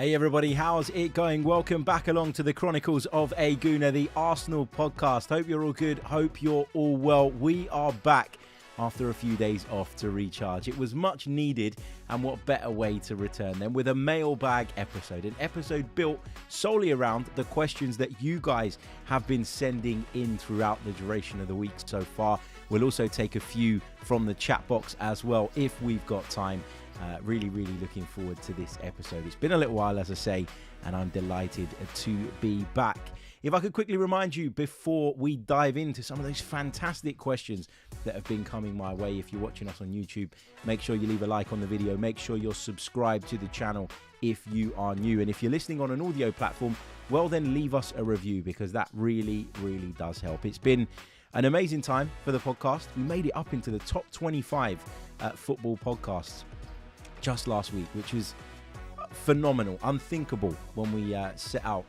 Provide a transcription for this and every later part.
Hey everybody, how's it going? Welcome back along to the Chronicles of a Gooner, the Arsenal podcast. Hope you're all good, hope you're all well. We are back after a few days off to recharge. It was much needed, and what better way to return than with a mailbag episode. An episode built solely around the questions that you guys have been sending in throughout the duration of the week so far. We'll also take a few from the chat box as well if we've got time. Really looking forward to this episode. It's been a little while, as I say, and I'm delighted to be back. If I could quickly remind you before we dive into some of those fantastic questions that have been coming my way. If you're watching us on YouTube, make sure you leave a like on the video. Make sure you're subscribed to the channel if you are new. And if you're listening on an audio platform, well, then leave us a review because that really does help. It's been an amazing time for the podcast. We made it up into the top 25 football podcasts just last week, which was phenomenal, unthinkable when we set out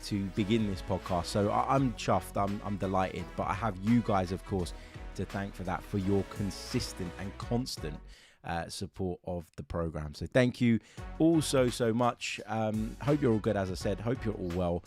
to begin this podcast. So I'm chuffed, I'm delighted, but I have you guys, of course, to thank for that, for your consistent and constant support of the program. So thank you all so much. Hope you're all good, as I said. Hope you're all well.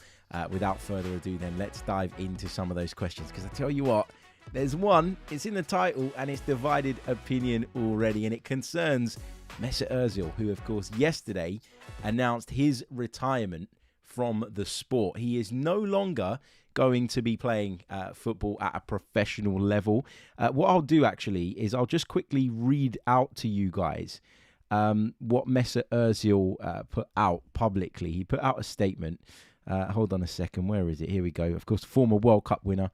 Without further ado, then let's dive into some of those questions, because I tell you what, there's one, it's in the title, and it's divided opinion already, and it concerns Mesut Özil, who, of course, yesterday announced his retirement from the sport. He is no longer going to be playing football at a professional level. What I'll do, actually, is I'll just quickly read out to you guys what Mesut Özil put out publicly. He put out a statement. Hold on a second. Where is it? Here we go. Of course, former World Cup winner,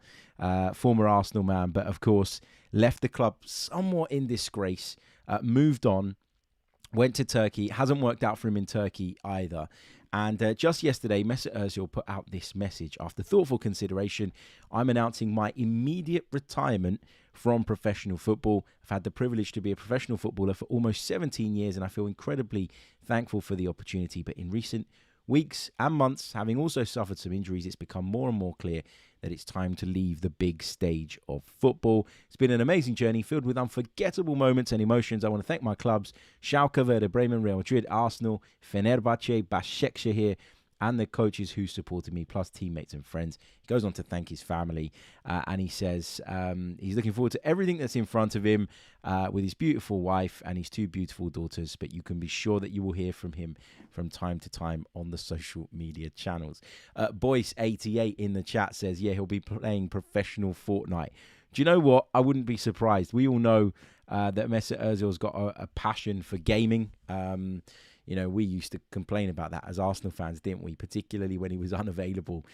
former Arsenal man, but of course, left the club somewhat in disgrace, moved on, went to Turkey. Hasn't worked out for him in Turkey either. And just yesterday, Mesut Özil put out this message. After thoughtful consideration, I'm announcing my immediate retirement from professional football. I've had the privilege to be a professional footballer for almost 17 years, and I feel incredibly thankful for the opportunity. But in recent weeks and months, having also suffered some injuries, it's become more and more clear that it's time to leave the big stage of football. It's been an amazing journey filled with unforgettable moments and emotions. I want to thank my clubs, Schalke, Werder Bremen, Real Madrid, Arsenal, Fenerbahce, Başakşehir, and the coaches who supported me, plus teammates and friends. He goes on to thank his family, and he says he's looking forward to everything that's in front of him with his beautiful wife and his two beautiful daughters, but you can be sure that you will hear from him from time to time on the social media channels. Boyce88 in the chat says, yeah, he'll be playing professional Fortnite. Do you know what? I wouldn't be surprised. We all know that Mesut Ozil's got a passion for gaming. You know, we used to complain about that as Arsenal fans, didn't we? Particularly when he was unavailable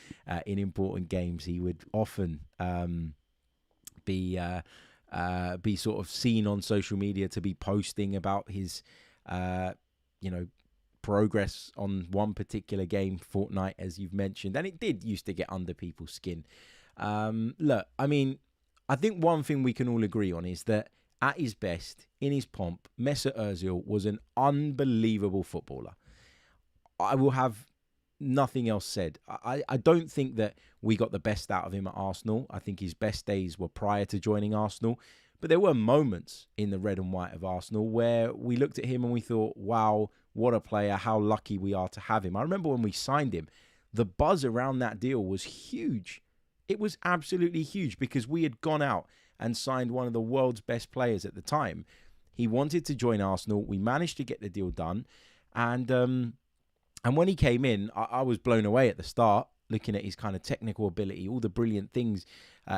in important games. He would often be sort of seen on social media to be posting about his, progress on one particular game, Fortnite, as you've mentioned. And it did used to get under people's skin. Look, I mean, I think one thing we can all agree on is that at his best, in his pomp, Mesut Özil was an unbelievable footballer. I will have nothing else said. I don't think that we got the best out of him at Arsenal. I think his best days were prior to joining Arsenal. But there were moments in the red and white of Arsenal where we looked at him and we thought, wow, what a player, how lucky we are to have him. I remember when we signed him, the buzz around that deal was huge. It was absolutely huge because we had gone out and signed one of the world's best players at the time. He wanted to join Arsenal. We managed to get the deal done. And when he came in, I was blown away at the start, looking at his kind of technical ability, all the brilliant things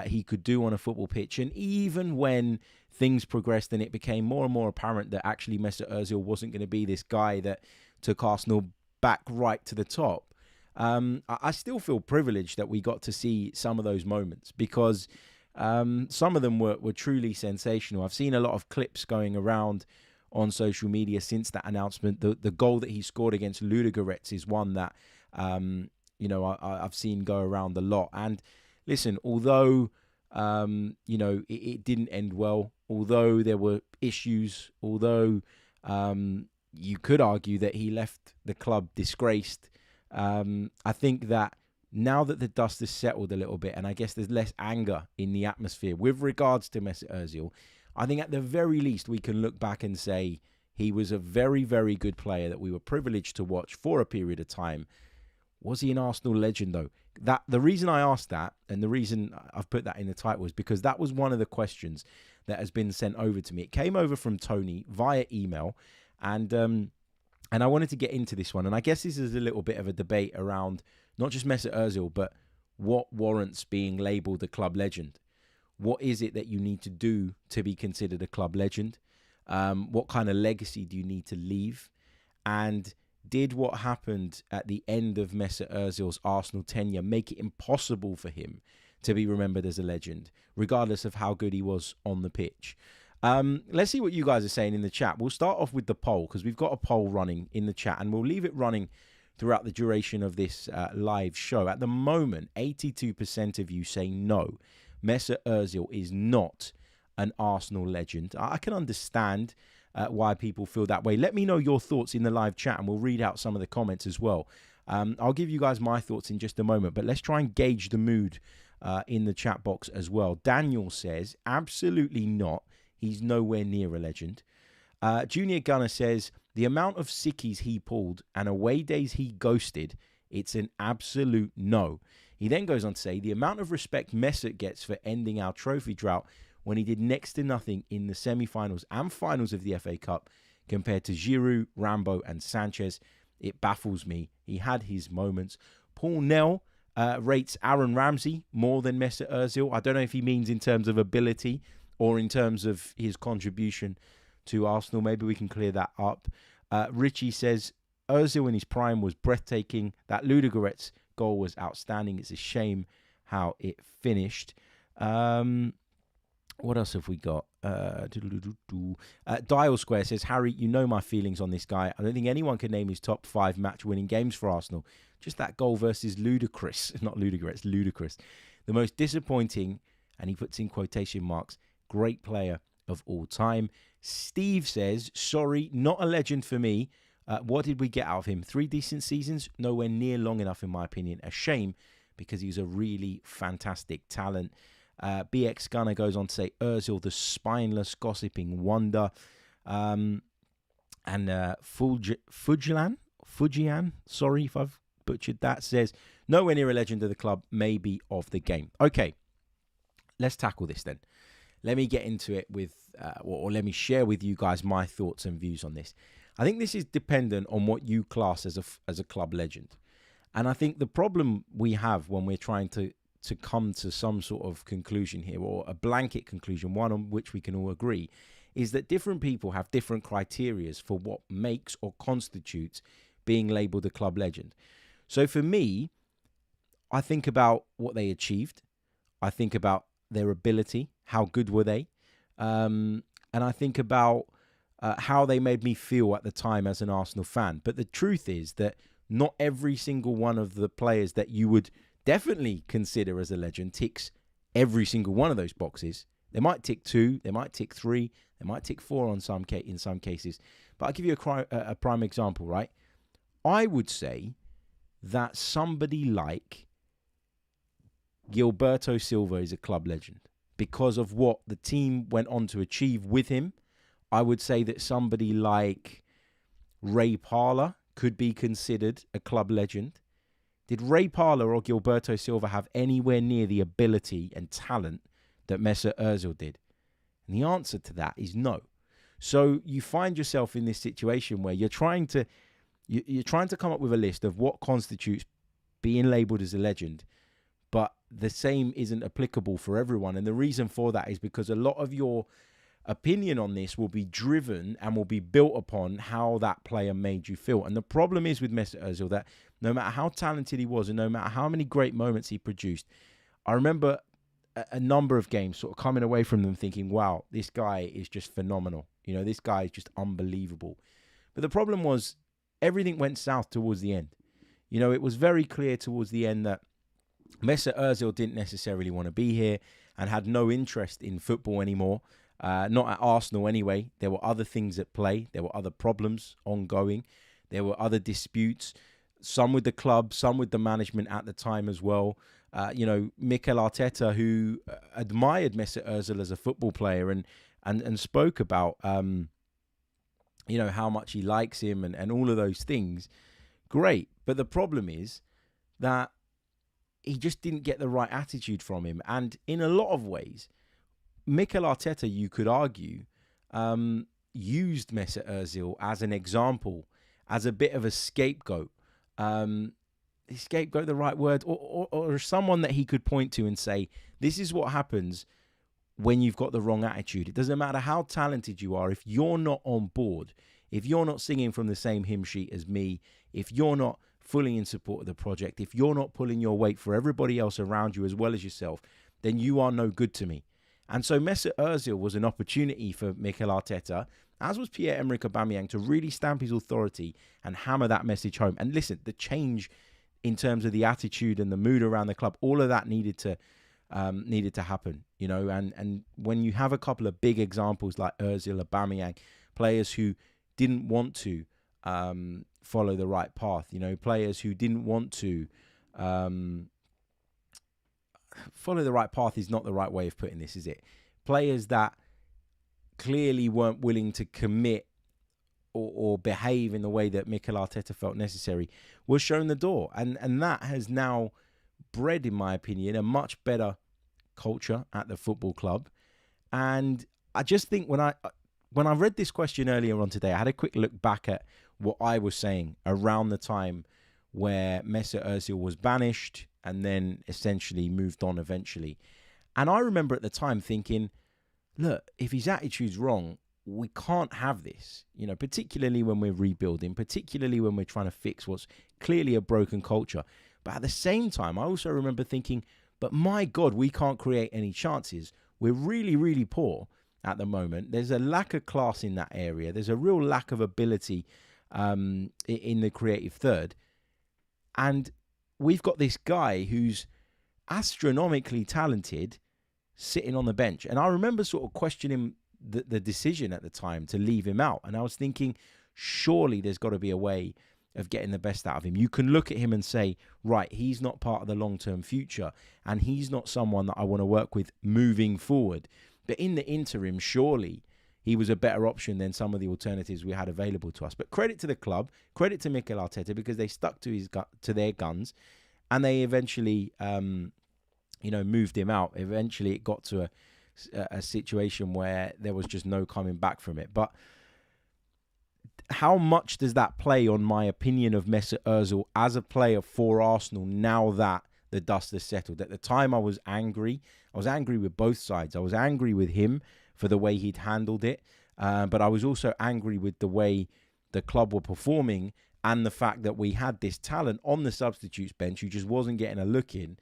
he could do on a football pitch. And even when things progressed and it became more and more apparent that actually Mesut Özil wasn't going to be this guy that took Arsenal back right to the top, I still feel privileged that we got to see some of those moments because some of them were truly sensational. I've seen a lot of clips going around on social media since that announcement. The goal that he scored against Ludogorets is one that I've seen go around a lot. And listen, although it didn't end well, although there were issues, although you could argue that he left the club disgraced, I think that now that the dust has settled a little bit, and I guess there's less anger in the atmosphere with regards to Mesut Özil, I think at the very least we can look back and say He was a very, very good player that we were privileged to watch for a period of time. Was he an Arsenal legend, though? The reason I asked that, and the reason I've put that in the title, is because that was one of the questions that has been sent over to me. It came over from Tony via email, and I wanted to get into this one. And I guess this is a little bit of a debate around not just Mesut Özil, but what warrants being labelled a club legend. What is it that you need to do to be considered a club legend? What kind of legacy do you need to leave? And did what happened at the end of Mesut Ozil's Arsenal tenure make it impossible for him to be remembered as a legend, regardless of how good he was on the pitch? Let's see what you guys are saying in the chat. We'll start off with the poll, because we've got a poll running in the chat, and we'll leave it running throughout the duration of this live show. At the moment, 82% of you say no, Mesut Özil is not an Arsenal legend. I can understand why people feel that way. Let me know your thoughts in the live chat, and we'll read out some of the comments as well. I'll give you guys my thoughts in just a moment, but let's try and gauge the mood in the chat box as well. Daniel says, absolutely not. He's nowhere near a legend. Junior Gunner says, the amount of sickies he pulled and away days he ghosted, it's an absolute no. He then goes on to say, the amount of respect Mesut gets for ending our trophy drought when he did next to nothing in the semi-finals and finals of the FA Cup compared to Giroud, Rambo and Sanchez, it baffles me. He had his moments. Paul Nell rates Aaron Ramsey more than Mesut Özil. I don't know if he means in terms of ability or in terms of his contribution to Arsenal. Maybe we can clear that up. Richie says, Özil in his prime was breathtaking. That Ludogorets goal was outstanding. It's a shame how it finished. What else have we got? Dial Square says, Harry, you know my feelings on this guy. I don't think anyone can name his top 5 match-winning games for Arsenal. Just that goal versus ludicrous. Not ludicrous, ludicrous. The most disappointing, and he puts in quotation marks, great player of all time. Steve says, sorry, not a legend for me. What did we get out of him? 3 decent seasons? Nowhere near long enough, in my opinion. A shame, because he was a really fantastic talent. BX Gunner goes on to say, Özil, the spineless, gossiping wonder. And Fujian, sorry if I've butchered that, says, nowhere near a legend of the club, maybe of the game. Okay, let's tackle this then. Let me get into it with, or let me share with you guys my thoughts and views on this. I think this is dependent on what you class as a club legend. And I think the problem we have when we're trying to come to some sort of conclusion here, or a blanket conclusion, one on which we can all agree, is that different people have different criterias for what makes or constitutes being labelled a club legend. So for me, I think about what they achieved. I think about their ability, how good were they? And I think about how they made me feel at the time as an Arsenal fan. But the truth is that not every single one of the players that you would definitely consider as a legend ticks every single one of those boxes. They might tick 2, they might tick 3, they might tick 4 in some cases. But I'll give you a prime example, right? I would say that somebody like Gilberto Silva is a club legend because of what the team went on to achieve with him. I would say that somebody like Ray Parlour could be considered a club legend. Did Ray Parlour or Gilberto Silva have anywhere near the ability and talent that Mesut Özil did? And the answer to that is no. So you find yourself in this situation where you're trying to come up with a list of what constitutes being labelled as a legend, but the same isn't applicable for everyone. And the reason for that is because a lot of your opinion on this will be driven and will be built upon how that player made you feel. And the problem is with Mesut Özil that no matter how talented he was and no matter how many great moments he produced, I remember a number of games sort of coming away from them thinking, wow, this guy is just phenomenal. You know, this guy is just unbelievable. But the problem was everything went south towards the end. You know, it was very clear towards the end that Mesut Özil didn't necessarily want to be here and had no interest in football anymore. Not at Arsenal anyway. There were other things at play. There were other problems ongoing. There were other disputes, some with the club, some with the management at the time as well. Mikel Arteta, who admired Mesut Özil as a football player and spoke about how much he likes him and all of those things. Great. But the problem is that he just didn't get the right attitude from him. And in a lot of ways, Mikel Arteta, you could argue, used Mesut Özil as an example, as a bit of a scapegoat. Is scapegoat the right word? Or someone that he could point to and say, this is what happens when you've got the wrong attitude. It doesn't matter how talented you are. If you're not on board, if you're not singing from the same hymn sheet as me, if you're not fully in support of the project, if you're not pulling your weight for everybody else around you as well as yourself, then you are no good to me. And so Mesut Özil was an opportunity for Mikel Arteta, as was Pierre-Emerick Aubameyang, to really stamp his authority and hammer that message home. And listen, the change in terms of the attitude and the mood around the club, all of that needed to happen, and when you have a couple of big examples like Özil, Aubameyang, players who didn't want to follow the right path, players who didn't want to follow the right path is not the right way of putting this, is it? Players that clearly weren't willing to commit or behave in the way that Mikel Arteta felt necessary was shown the door. And that has now bred, in my opinion, a much better culture at the football club. And I just think when I read this question earlier on today, I had a quick look back at what I was saying around the time where Mesut Özil was banished and then essentially moved on eventually. And I remember at the time thinking, look, if his attitude's wrong, we can't have this, particularly when we're rebuilding, particularly when we're trying to fix what's clearly a broken culture. But at the same time, I also remember thinking, but my God, we can't create any chances. We're really, really poor at the moment. There's a lack of class in that area. There's a real lack of ability in the creative third. And we've got this guy who's astronomically talented sitting on the bench. And I remember sort of questioning the decision at the time to leave him out. And I was thinking, surely there's got to be a way of getting the best out of him. You can look at him and say, right, he's not part of the long-term future, and he's not someone that I want to work with moving forward. But in the interim, surely he was a better option than some of the alternatives we had available to us. But credit to the club, credit to Mikel Arteta, because they stuck to their guns, and they eventually, moved him out. Eventually, it got to a situation where there was just no coming back from it. But how much does that play on my opinion of Mesut Özil as a player for Arsenal now that the dust has settled? At the time, I was angry. I was angry with both sides. I was angry with him for the way he'd handled it. But I was also angry with the way the club were performing and the fact that we had this talent on the substitutes bench who just wasn't getting a look in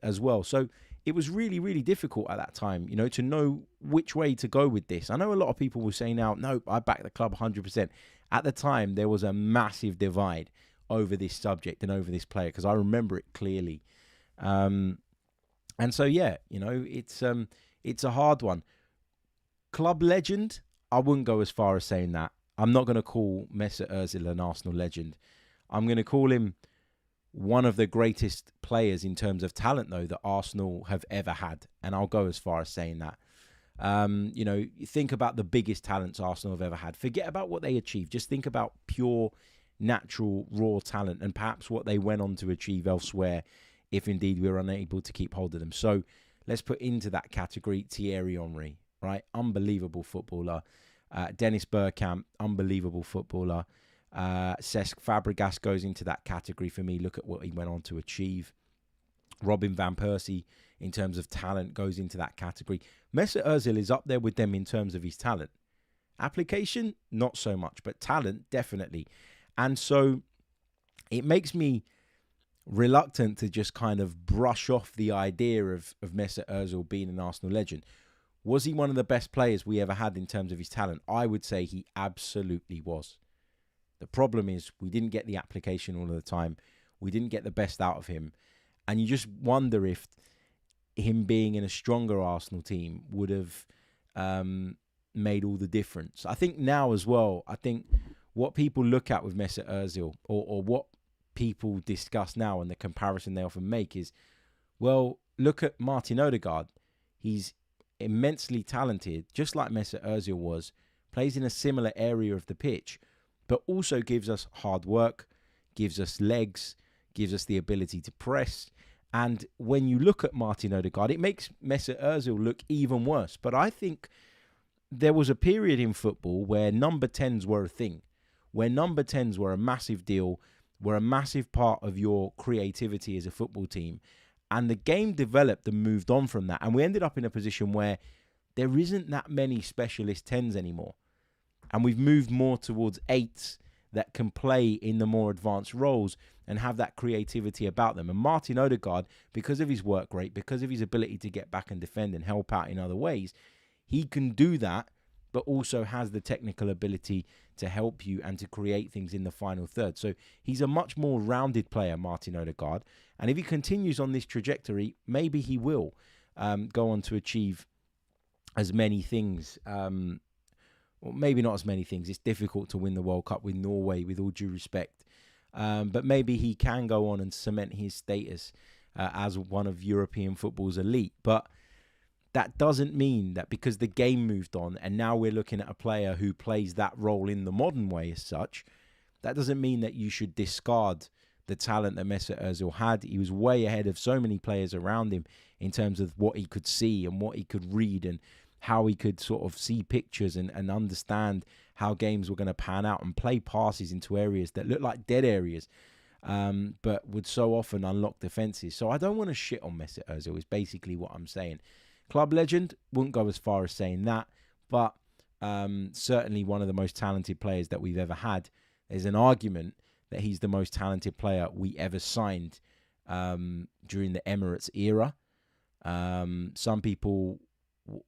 as well. So it was really, really difficult at that time, to know which way to go with this. I know a lot of people will say now, no, I back the club 100%. At the time, there was a massive divide over this subject and over this player, because I remember it clearly. And so, yeah, it's a hard one. Club legend, I wouldn't go as far as saying that. I'm not going to call Mesut Özil an Arsenal legend. I'm going to call him one of the greatest players in terms of talent, though, that Arsenal have ever had. And I'll go as far as saying that. Think about the biggest talents Arsenal have ever had. Forget about what they achieved. Just think about pure, natural, raw talent and perhaps what they went on to achieve elsewhere if indeed we were unable to keep hold of them. So let's put into that category Thierry Henry, right? Unbelievable footballer. Dennis Bergkamp, unbelievable footballer. Cesc Fabregas goes into that category for me. Look at what he went on to achieve. Robin van Persie, in terms of talent, goes into that category. Mesut Özil is up there with them in terms of his talent. Application, not so much, but talent, definitely. And so it makes me reluctant to just kind of brush off the idea of Mesut Özil being an Arsenal legend. Was he one of the best players we ever had in terms of his talent? I would say he absolutely was. The problem is we didn't get the application all of the time. We didn't get the best out of him. And you just wonder if him being in a stronger Arsenal team would have made all the difference. I think now as well, I think what people look at with Mesut Özil or what people discuss now and the comparison they often make is, well, look at Martin Odegaard. He's immensely talented, just like Mesut Özil was, plays in a similar area of the pitch, but also gives us hard work, gives us legs, gives us the ability to press. And when you look at Martin Odegaard, it makes Mesut Özil look even worse. But I think there was a period in football where number 10s were a thing, where number 10s were a massive deal, were a massive part of your creativity as a football team. And the game developed and moved on from that. And we ended up in a position where there isn't that many specialist 10s anymore. And we've moved more towards 8s that can play in the more advanced roles and have that creativity about them. And Martin Odegaard, because of his work rate, because of his ability to get back and defend and help out in other ways, he can do that, but also has the technical ability to help you and to create things in the final third. So he's a much more rounded player, Martin Odegaard. And if he continues on this trajectory, maybe he will go on to achieve as many things. Well, maybe not as many things. It's difficult to win the World Cup with Norway, with all due respect. But maybe he can go on and cement his status as one of European football's elite. But that doesn't mean that because the game moved on and now we're looking at a player who plays that role in the modern way as such, that doesn't mean that you should discard the talent that Mesut Özil had. He was way ahead of so many players around him in terms of what he could see and what he could read and how he could sort of see pictures and understand how games were going to pan out and play passes into areas that look like dead areas, but would so often unlock defences. So I don't want to shit on Mesut Özil is basically what I'm saying. Club legend, wouldn't go as far as saying that, but certainly one of the most talented players that we've ever had. There's an argument that he's the most talented player we ever signed during the Emirates era. Some people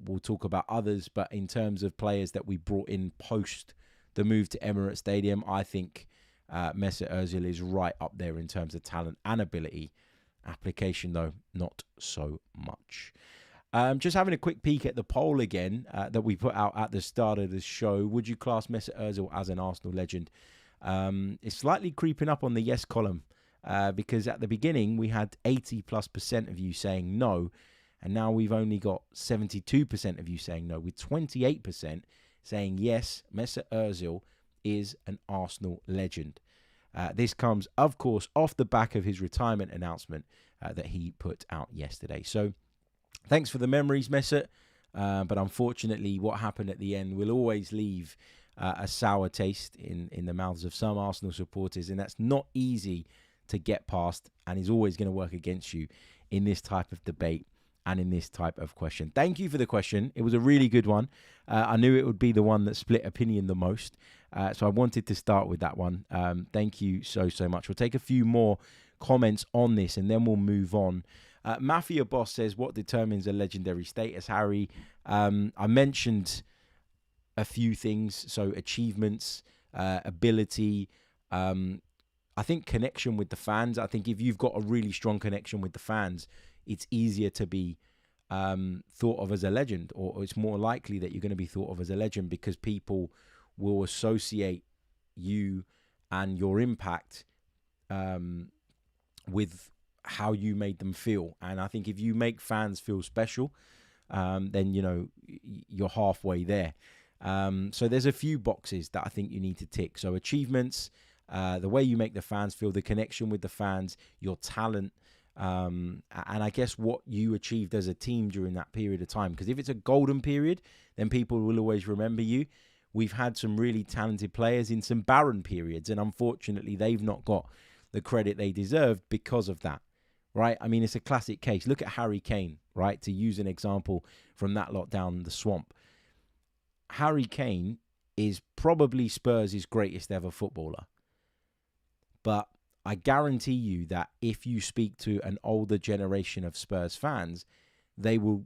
will talk about others, but in terms of players that we brought in post the move to Emirates Stadium, I think Mesut Özil is right up there in terms of talent and ability. Application, though, not so much. Just having a quick peek at the poll again that we put out at the start of the show. Would you class Mesut Özil as an Arsenal legend? It's slightly creeping up on the yes column because at the beginning we had 80+% of you saying no. And now we've only got 72% of you saying no, with 28% saying yes, Mesut Özil is an Arsenal legend. This comes, of course, off the back of his retirement announcement that he put out yesterday. So thanks for the memories, Mesut. But unfortunately, what happened at the end will always leave a sour taste in the mouths of some Arsenal supporters. And that's not easy to get past and is always going to work against you in this type of debate. And in this type of question. Thank you for the question. It was a really good one. I knew it would be the one that split opinion the most. So I wanted to start with that one. Thank you so much. We'll take a few more comments on this and then we'll move on. Mafia Boss says, what determines a legendary status, Harry? I mentioned a few things. So achievements, ability, I think connection with the fans. I think if you've got a really strong connection with the fans, it's easier to be thought of as a legend, or it's more likely that you're going to be thought of as a legend because people will associate you and your impact with how you made them feel. And I think if you make fans feel special, then, you know, you're halfway there. So there's a few boxes that I think you need to tick. So achievements, the way you make the fans feel, the connection with the fans, your talent, and I guess what you achieved as a team during that period of time. Because if it's a golden period, then people will always remember you. We've had some really talented players in some barren periods, and unfortunately, they've not got the credit they deserved because of that, right? I mean, it's a classic case. Look at Harry Kane, right? To use an example from that lot down the swamp. Harry Kane is probably Spurs' greatest ever footballer. But I guarantee you that if you speak to an older generation of Spurs fans, they will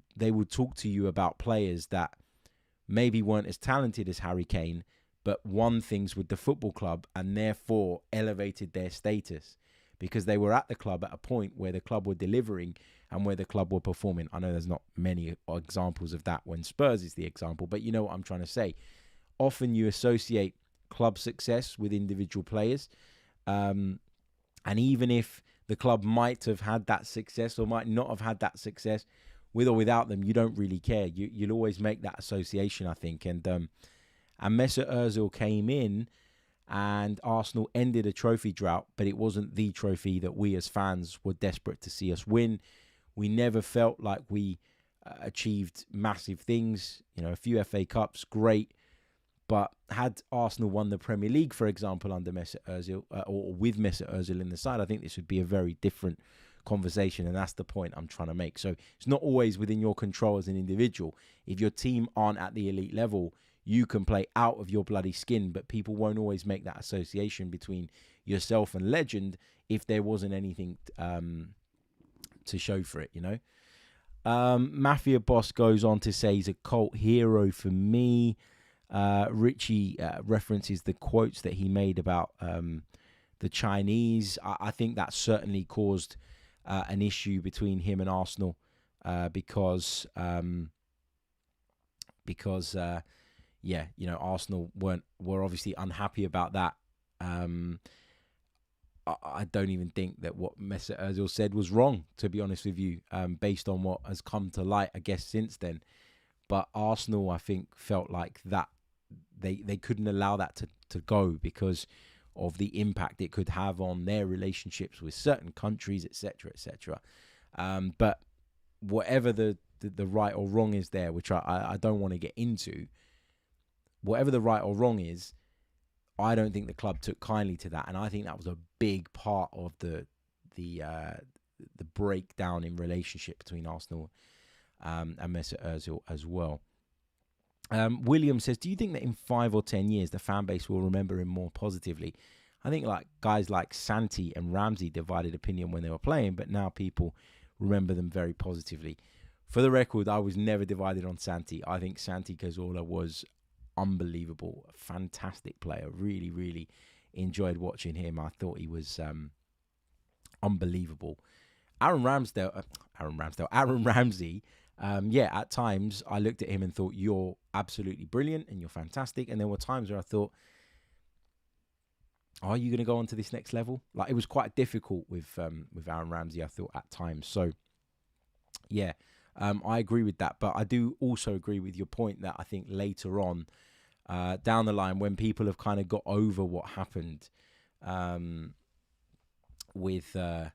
talk to you about players that maybe weren't as talented as Harry Kane, but won things with the football club and therefore elevated their status because they were at the club at a point where the club were delivering and where the club were performing. I know there's not many examples of that when Spurs is the example, but you know what I'm trying to say. Often you associate club success with individual players. And even if the club might have had that success or might not have had that success, with or without them, you don't really care. You'll always make that association, I think. And And Mesut Özil came in and Arsenal ended a trophy drought, but it wasn't the trophy that we as fans were desperate to see us win. We never felt like we achieved massive things. You know, a few FA Cups, great. But had Arsenal won the Premier League, for example, under Mesut Özil, or with Mesut Özil in the side, I think this would be a very different conversation, and that's the point I'm trying to make. So it's not always within your control as an individual. If your team aren't at the elite level, you can play out of your bloody skin, but people won't always make that association between yourself and legend if there wasn't anything to show for it, you know. Mafia Boss goes on to say he's a cult hero for me. Richie references the quotes that he made about the Chinese. I think that certainly caused an issue between him and Arsenal because yeah, you know, Arsenal were obviously unhappy about that. I don't even think that what Mesut Özil said was wrong, to be honest with you, based on what has come to light, I guess, since then. But Arsenal, I think, felt like that they couldn't allow that to go because of the impact it could have on their relationships with certain countries, etc., etc. But whatever the right or wrong is there, which I don't want to get into, whatever the right or wrong is, I don't think the club took kindly to that, and I think that was a big part of the breakdown in relationship between Arsenal and Mesut Özil as well. William says, do you think that in 5 or 10 years the fan base will remember him more positively? I think like guys like Santi and Ramsey divided opinion when they were playing, but now people remember them very positively. For the record, I was never divided on Santi. I think Santi Cazorla was unbelievable, a fantastic player. Really, really enjoyed watching him. I thought he was unbelievable. Aaron Ramsey, yeah, at times I looked at him and thought, you're absolutely brilliant and you're fantastic. And there were times where I thought, are you going to go on to this next level? Like, it was quite difficult with Aaron Ramsey, I thought, at times. So, yeah, I agree with that. But I do also agree with your point that I think later on, down the line, when people have kind of got over what happened with Mesut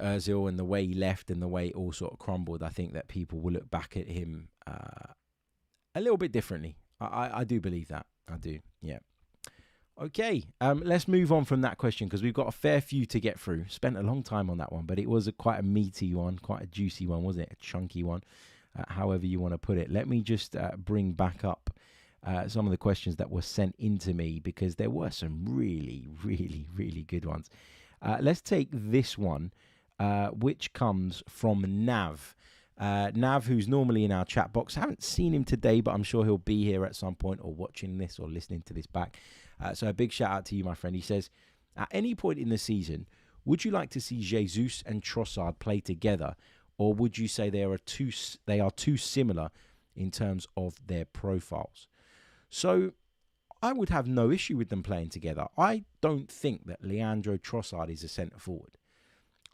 Özil and the way he left and the way it all sort of crumbled, I think that people will look back at him a little bit differently. I do believe that. I do, yeah. Okay, let's move on from that question because we've got a fair few to get through. Spent a long time on that one, but it was quite a meaty one, quite a juicy one, wasn't it? A chunky one, however you want to put it. Let me just bring back up some of the questions that were sent in to me because there were some really, really, really good ones. Let's take this one, which comes from Nav. Nav, who's normally in our chat box. I haven't seen him today, but I'm sure he'll be here at some point or watching this or listening to this back. So a big shout out to you, my friend. He says, at any point in the season, would you like to see Jesus and Trossard play together, or would you say they are too similar in terms of their profiles? So I would have no issue with them playing together. I don't think that Leandro Trossard is a centre forward.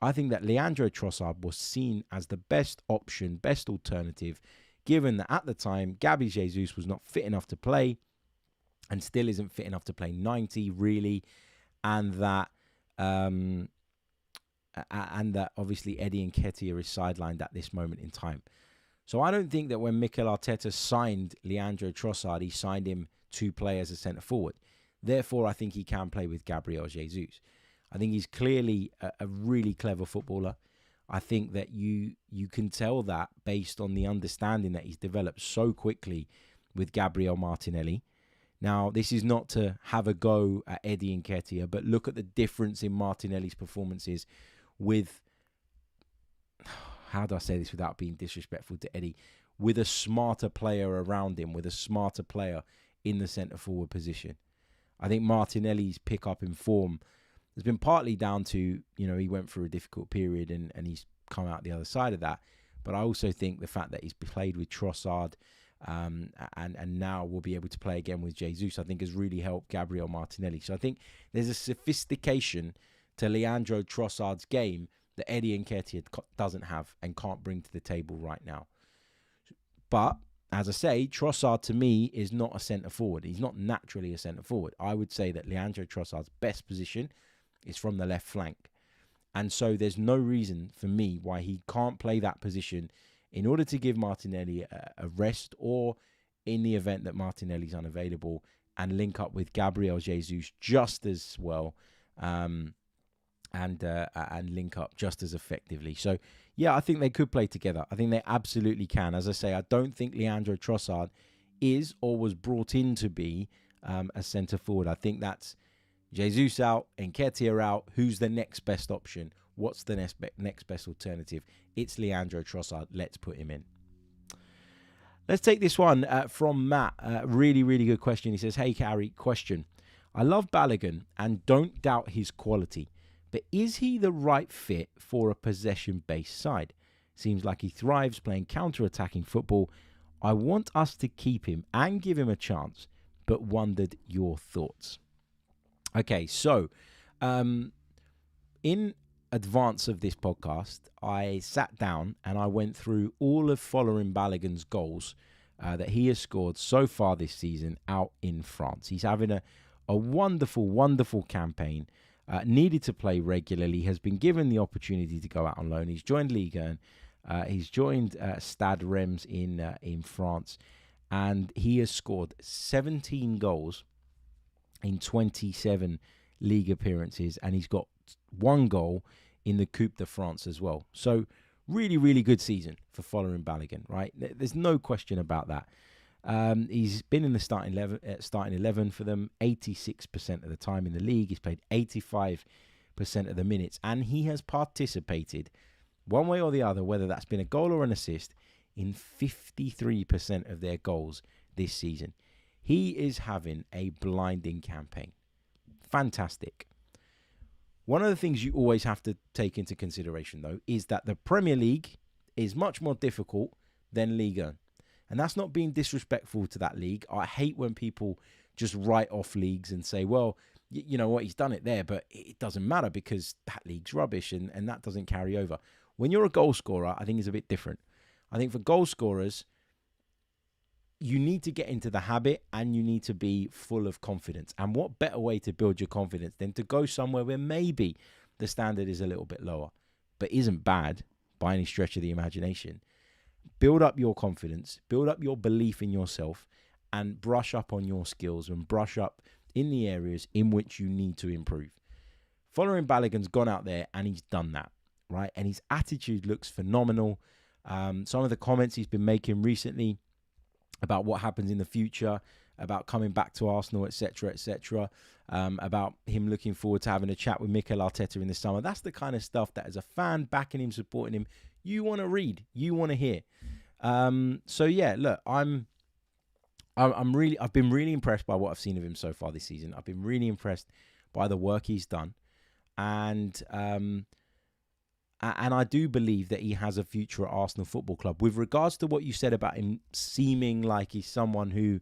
I think that Leandro Trossard was seen as the best option, best alternative, given that at the time, Gabby Jesus was not fit enough to play and still isn't fit enough to play 90, really, and that obviously Eddie Nketiah is sidelined at this moment in time. So I don't think that when Mikel Arteta signed Leandro Trossard, he signed him to play as a centre forward. Therefore, I think he can play with Gabriel Jesus. I think he's clearly a really clever footballer. I think that you can tell that based on the understanding that he's developed so quickly with Gabriel Martinelli. Now, this is not to have a go at Eddie Nketiah, but look at the difference in Martinelli's performances with, how do I say this without being disrespectful to Eddie, with a smarter player around him, with a smarter player in the centre-forward position. I think Martinelli's pick-up in form has been partly down to, you know, he went through a difficult period and he's come out the other side of that. But I also think the fact that he's played with Trossard and now will be able to play again with Jesus, I think has really helped Gabriel Martinelli. So I think there's a sophistication to Leandro Trossard's game that Eddie Nketiah doesn't have and can't bring to the table right now. But as I say, Trossard to me is not a centre forward. He's not naturally a centre forward. I would say that Leandro Trossard's best position is from the left flank. And so there's no reason for me why he can't play that position in order to give Martinelli a rest, or in the event that Martinelli's unavailable, and link up with Gabriel Jesus just as well, and link up just as effectively. So, yeah, I think they could play together. I think they absolutely can. As I say, I don't think Leandro Trossard is or was brought in to be a centre forward. I think that's Jesus out, Nketiah out. Who's the next best option? What's the next best alternative? It's Leandro Trossard. Let's put him in. Let's take this one from Matt. Really, really good question. He says, hey, Harry, question. I love Balogun and don't doubt his quality, but is he the right fit for a possession-based side? Seems like he thrives playing counter-attacking football. I want us to keep him and give him a chance, but wondered your thoughts. Okay, so in advance of this podcast, I sat down and I went through all of Folarin Balogun's goals that he has scored so far this season out in France. He's having a wonderful, wonderful campaign. Needed to play regularly, has been given the opportunity to go out on loan. He's joined Ligue 1, he's joined Stade Reims in France, and he has scored 17 goals in 27 league appearances, and he's got 1 goal in the Coupe de France as well. So really, really good season for Folarin Balogun, right? There's no question about that. He's been in the starting 11 for them 86% of the time in the league. He's played 85% of the minutes, and he has participated one way or the other, whether that's been a goal or an assist, in 53% of their goals this season. He is having a blinding campaign. Fantastic. One of the things you always have to take into consideration, though, is that the Premier League is much more difficult than Ligue 1. And that's not being disrespectful to that league. I hate when people just write off leagues and say, well, you know what, he's done it there, but it doesn't matter because that league's rubbish and that doesn't carry over. When you're a goal scorer, I think it's a bit different. I think for goal scorers, you need to get into the habit and you need to be full of confidence. And what better way to build your confidence than to go somewhere where maybe the standard is a little bit lower, but isn't bad by any stretch of the imagination. Build up your confidence, build up your belief in yourself, and brush up on your skills and brush up in the areas in which you need to improve. Folarin Balogun's gone out there and he's done that, right? And his attitude looks phenomenal. Some of the comments he's been making recently about what happens in the future, about coming back to Arsenal, etc., about him looking forward to having a chat with Mikel Arteta in the summer. That's the kind of stuff that as a fan, backing him, supporting him, you want to read, you want to hear. So yeah, look, I've been really impressed by what I've seen of him so far this season. I've been really impressed by the work he's done, and I do believe that he has a future at Arsenal Football Club. With regards to what you said about him seeming like he's someone who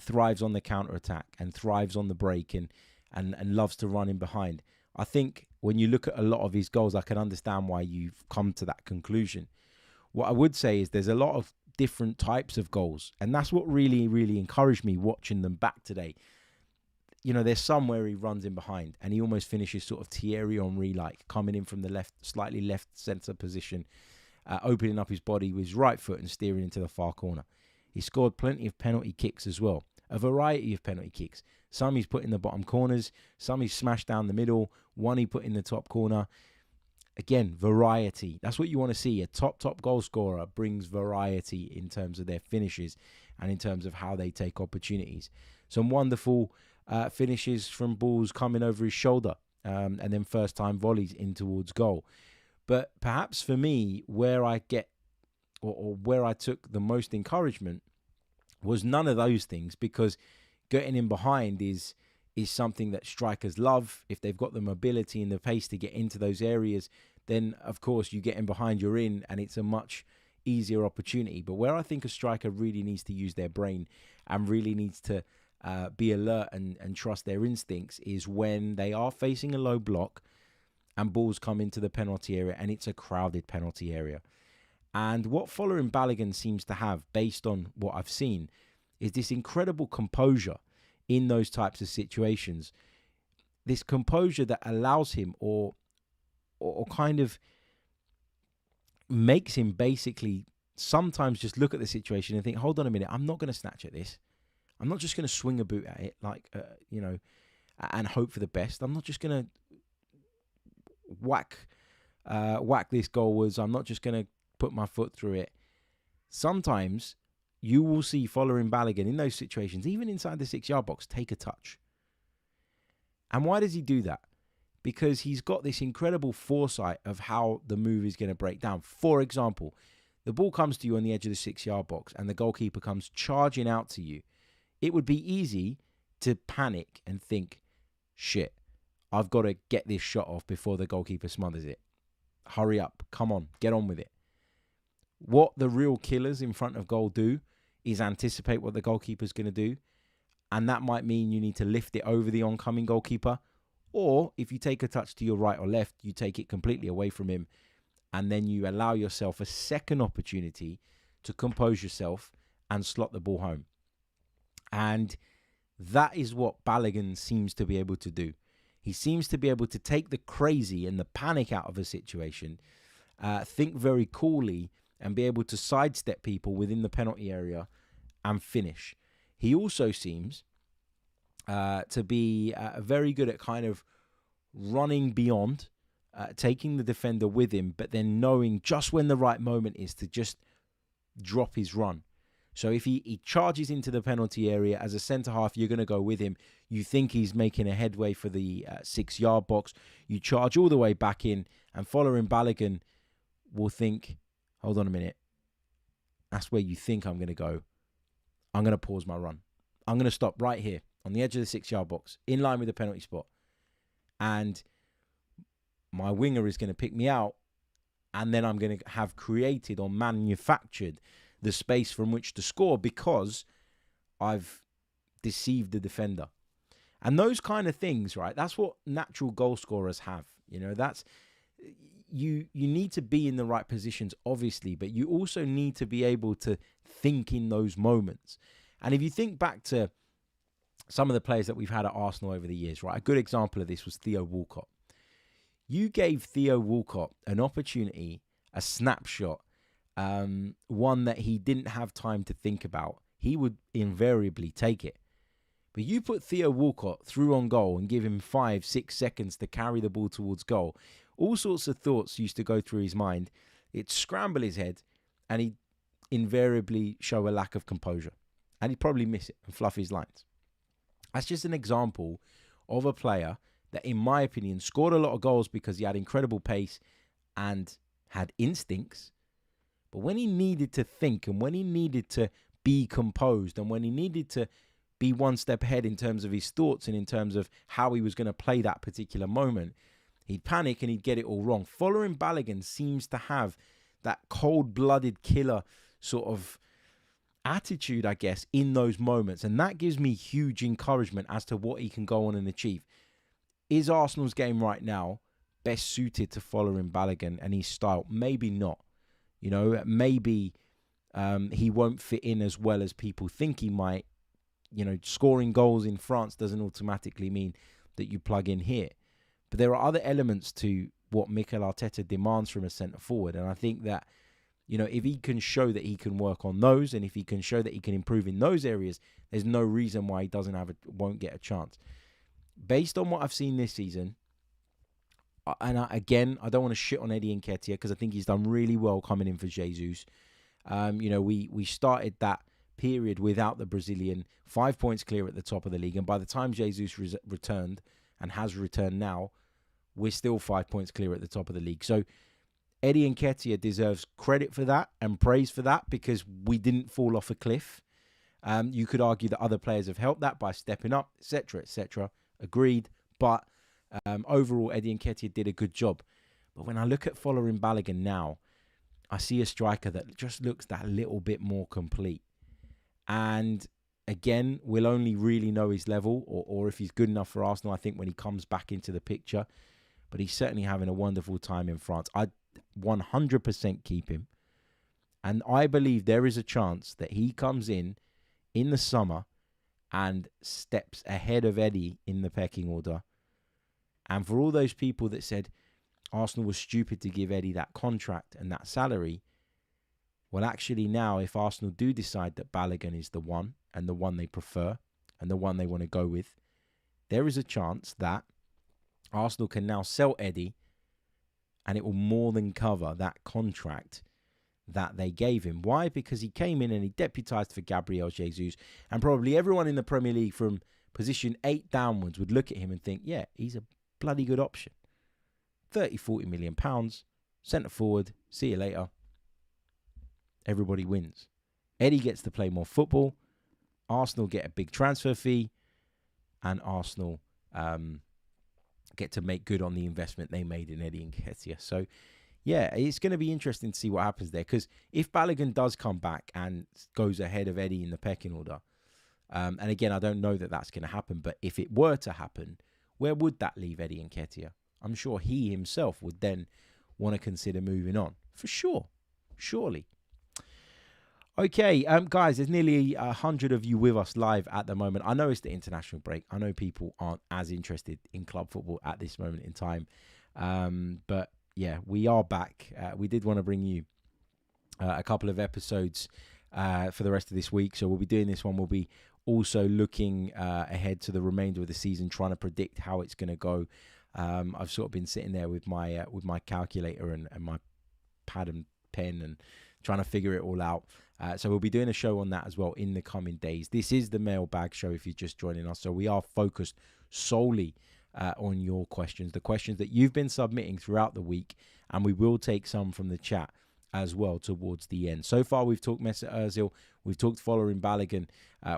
thrives on the counter-attack and thrives on the break and loves to run in behind, I think when you look at a lot of his goals, I can understand why you've come to that conclusion. What I would say is there's a lot of different types of goals, and that's what really, really encouraged me watching them back today. You know, there's some where he runs in behind and he almost finishes sort of Thierry Henry-like, coming in from the left, slightly left centre position, opening up his body with his right foot and steering into the far corner. He scored plenty of penalty kicks as well, a variety of penalty kicks. Some he's put in the bottom corners, some he's smashed down the middle, one he put in the top corner. Again, variety. That's what you want to see. A top goal scorer brings variety in terms of their finishes and in terms of how they take opportunities. Some wonderful finishes from balls coming over his shoulder and then first time volleys in towards goal. But perhaps for me, where I get or where I took the most encouragement was none of those things, because getting in behind is something that strikers love. If they've got the mobility and the pace to get into those areas, then of course you get in behind, you're in, and it's a much easier opportunity. But where I think a striker really needs to use their brain and really needs to be alert and trust their instincts is when they are facing a low block and balls come into the penalty area and it's a crowded penalty area. And what Folarin Balogun seems to have, based on what I've seen, is this incredible composure in those types of situations. This composure that allows him or kind of makes him basically sometimes just look at the situation and think, hold on a minute, I'm not going to snatch at this. I'm not just going to swing a boot at it and hope for the best. I'm not just going to whack this goalwards. I'm not just going to put my foot through it. Sometimes you will see Folarin Balogun in those situations, even inside the 6-yard box, take a touch. And why does he do that? Because he's got this incredible foresight of how the move is going to break down. For example, the ball comes to you on the edge of the 6-yard box and the goalkeeper comes charging out to you. It would be easy to panic and think, shit, I've got to get this shot off before the goalkeeper smothers it. Hurry up. Come on. Get on with it. What the real killers in front of goal do is anticipate what the goalkeeper's going to do. And that might mean you need to lift it over the oncoming goalkeeper. Or if you take a touch to your right or left, you take it completely away from him. And then you allow yourself a second opportunity to compose yourself and slot the ball home. And that is what Balogun seems to be able to do. He seems to be able to take the crazy and the panic out of a situation, think very coolly, and be able to sidestep people within the penalty area and finish. He also seems to be very good at kind of running beyond, taking the defender with him, but then knowing just when the right moment is to just drop his run. So if he charges into the penalty area as a centre-half, you're going to go with him. You think he's making a headway for the 6-yard box. You charge all the way back in, and Folarin Balogun will think, hold on a minute. That's where you think I'm going to go. I'm going to pause my run. I'm going to stop right here on the edge of the 6-yard box, in line with the penalty spot. And my winger is going to pick me out, and then I'm going to have created or manufactured the space from which to score because I've deceived the defender. And those kind of things, right? That's what natural goal scorers have. You know, that's you need to be in the right positions, obviously, but you also need to be able to think in those moments. And if you think back to some of the players that we've had at Arsenal over the years, right? A good example of this was Theo Walcott. You gave Theo Walcott an opportunity, a snapshot, one that he didn't have time to think about. He would invariably take it. But you put Theo Walcott through on goal and give him 5-6 seconds to carry the ball towards goal. All sorts of thoughts used to go through his mind. It'd scramble his head and he'd invariably show a lack of composure. And he'd probably miss it and fluff his lines. That's just an example of a player that, in my opinion, scored a lot of goals because he had incredible pace and had instincts. But when he needed to think and when he needed to be composed and when he needed to be one step ahead in terms of his thoughts and in terms of how he was going to play that particular moment, he'd panic and he'd get it all wrong. Folarin Balogun seems to have that cold-blooded killer sort of attitude, I guess, in those moments. And that gives me huge encouragement as to what he can go on and achieve. Is Arsenal's game right now best suited to Folarin Balogun and his style? Maybe not. You know, maybe he won't fit in as well as people think he might. You know, scoring goals in France doesn't automatically mean that you plug in here. But there are other elements to what Mikel Arteta demands from a centre-forward. And I think that, you know, if he can show that he can work on those and if he can show that he can improve in those areas, there's no reason why he won't get a chance. Based on what I've seen this season, and I don't want to shit on Eddie Nketiah because I think he's done really well coming in for Jesus. You know, we started that period without the Brazilian, 5 points clear at the top of the league. And by the time Jesus returned and has returned now, we're still 5 points clear at the top of the league. So Eddie Nketiah deserves credit for that and praise for that because we didn't fall off a cliff. You could argue that other players have helped that by stepping up, etc., etc. Agreed. But overall, Eddie Nketiah did a good job. But when I look at Folarin Balogun now, I see a striker that just looks that little bit more complete. And again, we'll only really know his level or if he's good enough for Arsenal, I think, when he comes back into the picture. But he's certainly having a wonderful time in France. I'd 100% keep him. And I believe there is a chance that he comes in the summer and steps ahead of Eddie in the pecking order. And for all those people that said Arsenal was stupid to give Eddie that contract and that salary, well, actually now, if Arsenal do decide that Balogun is the one and the one they prefer and the one they want to go with, there is a chance that Arsenal can now sell Eddie and it will more than cover that contract that they gave him. Why? Because he came in and he deputised for Gabriel Jesus, and probably everyone in the Premier League from position 8 downwards would look at him and think, yeah, he's a bloody good option. 30, 40 million pounds, centre forward, see you later. Everybody wins. Eddie gets to play more football. Arsenal get a big transfer fee, and Arsenal get to make good on the investment they made in Eddie Nketiah. So, yeah, it's going to be interesting to see what happens there. Because if Balogun does come back and goes ahead of Eddie in the pecking order, and again, I don't know that that's going to happen, but if it were to happen, where would that leave Eddie Nketiah? I'm sure he himself would then want to consider moving on. For sure. Surely. Okay, guys, there's nearly 100 of you with us live at the moment. I know it's the international break. I know people aren't as interested in club football at this moment in time. But yeah, we are back. We did want to bring you a couple of episodes for the rest of this week. So we'll be doing this one. We'll be also looking ahead to the remainder of the season, trying to predict how it's going to go. I've sort of been sitting there with my calculator and my pad and pen and trying to figure it all out. So we'll be doing a show on that as well in the coming days. This is the Mailbag show if you're just joining us. So we are focused solely on your questions, the questions that you've been submitting throughout the week, and we will take some from the chat as well towards the end. So far, we've talked Mesut Özil, we've talked Folarin Balogun,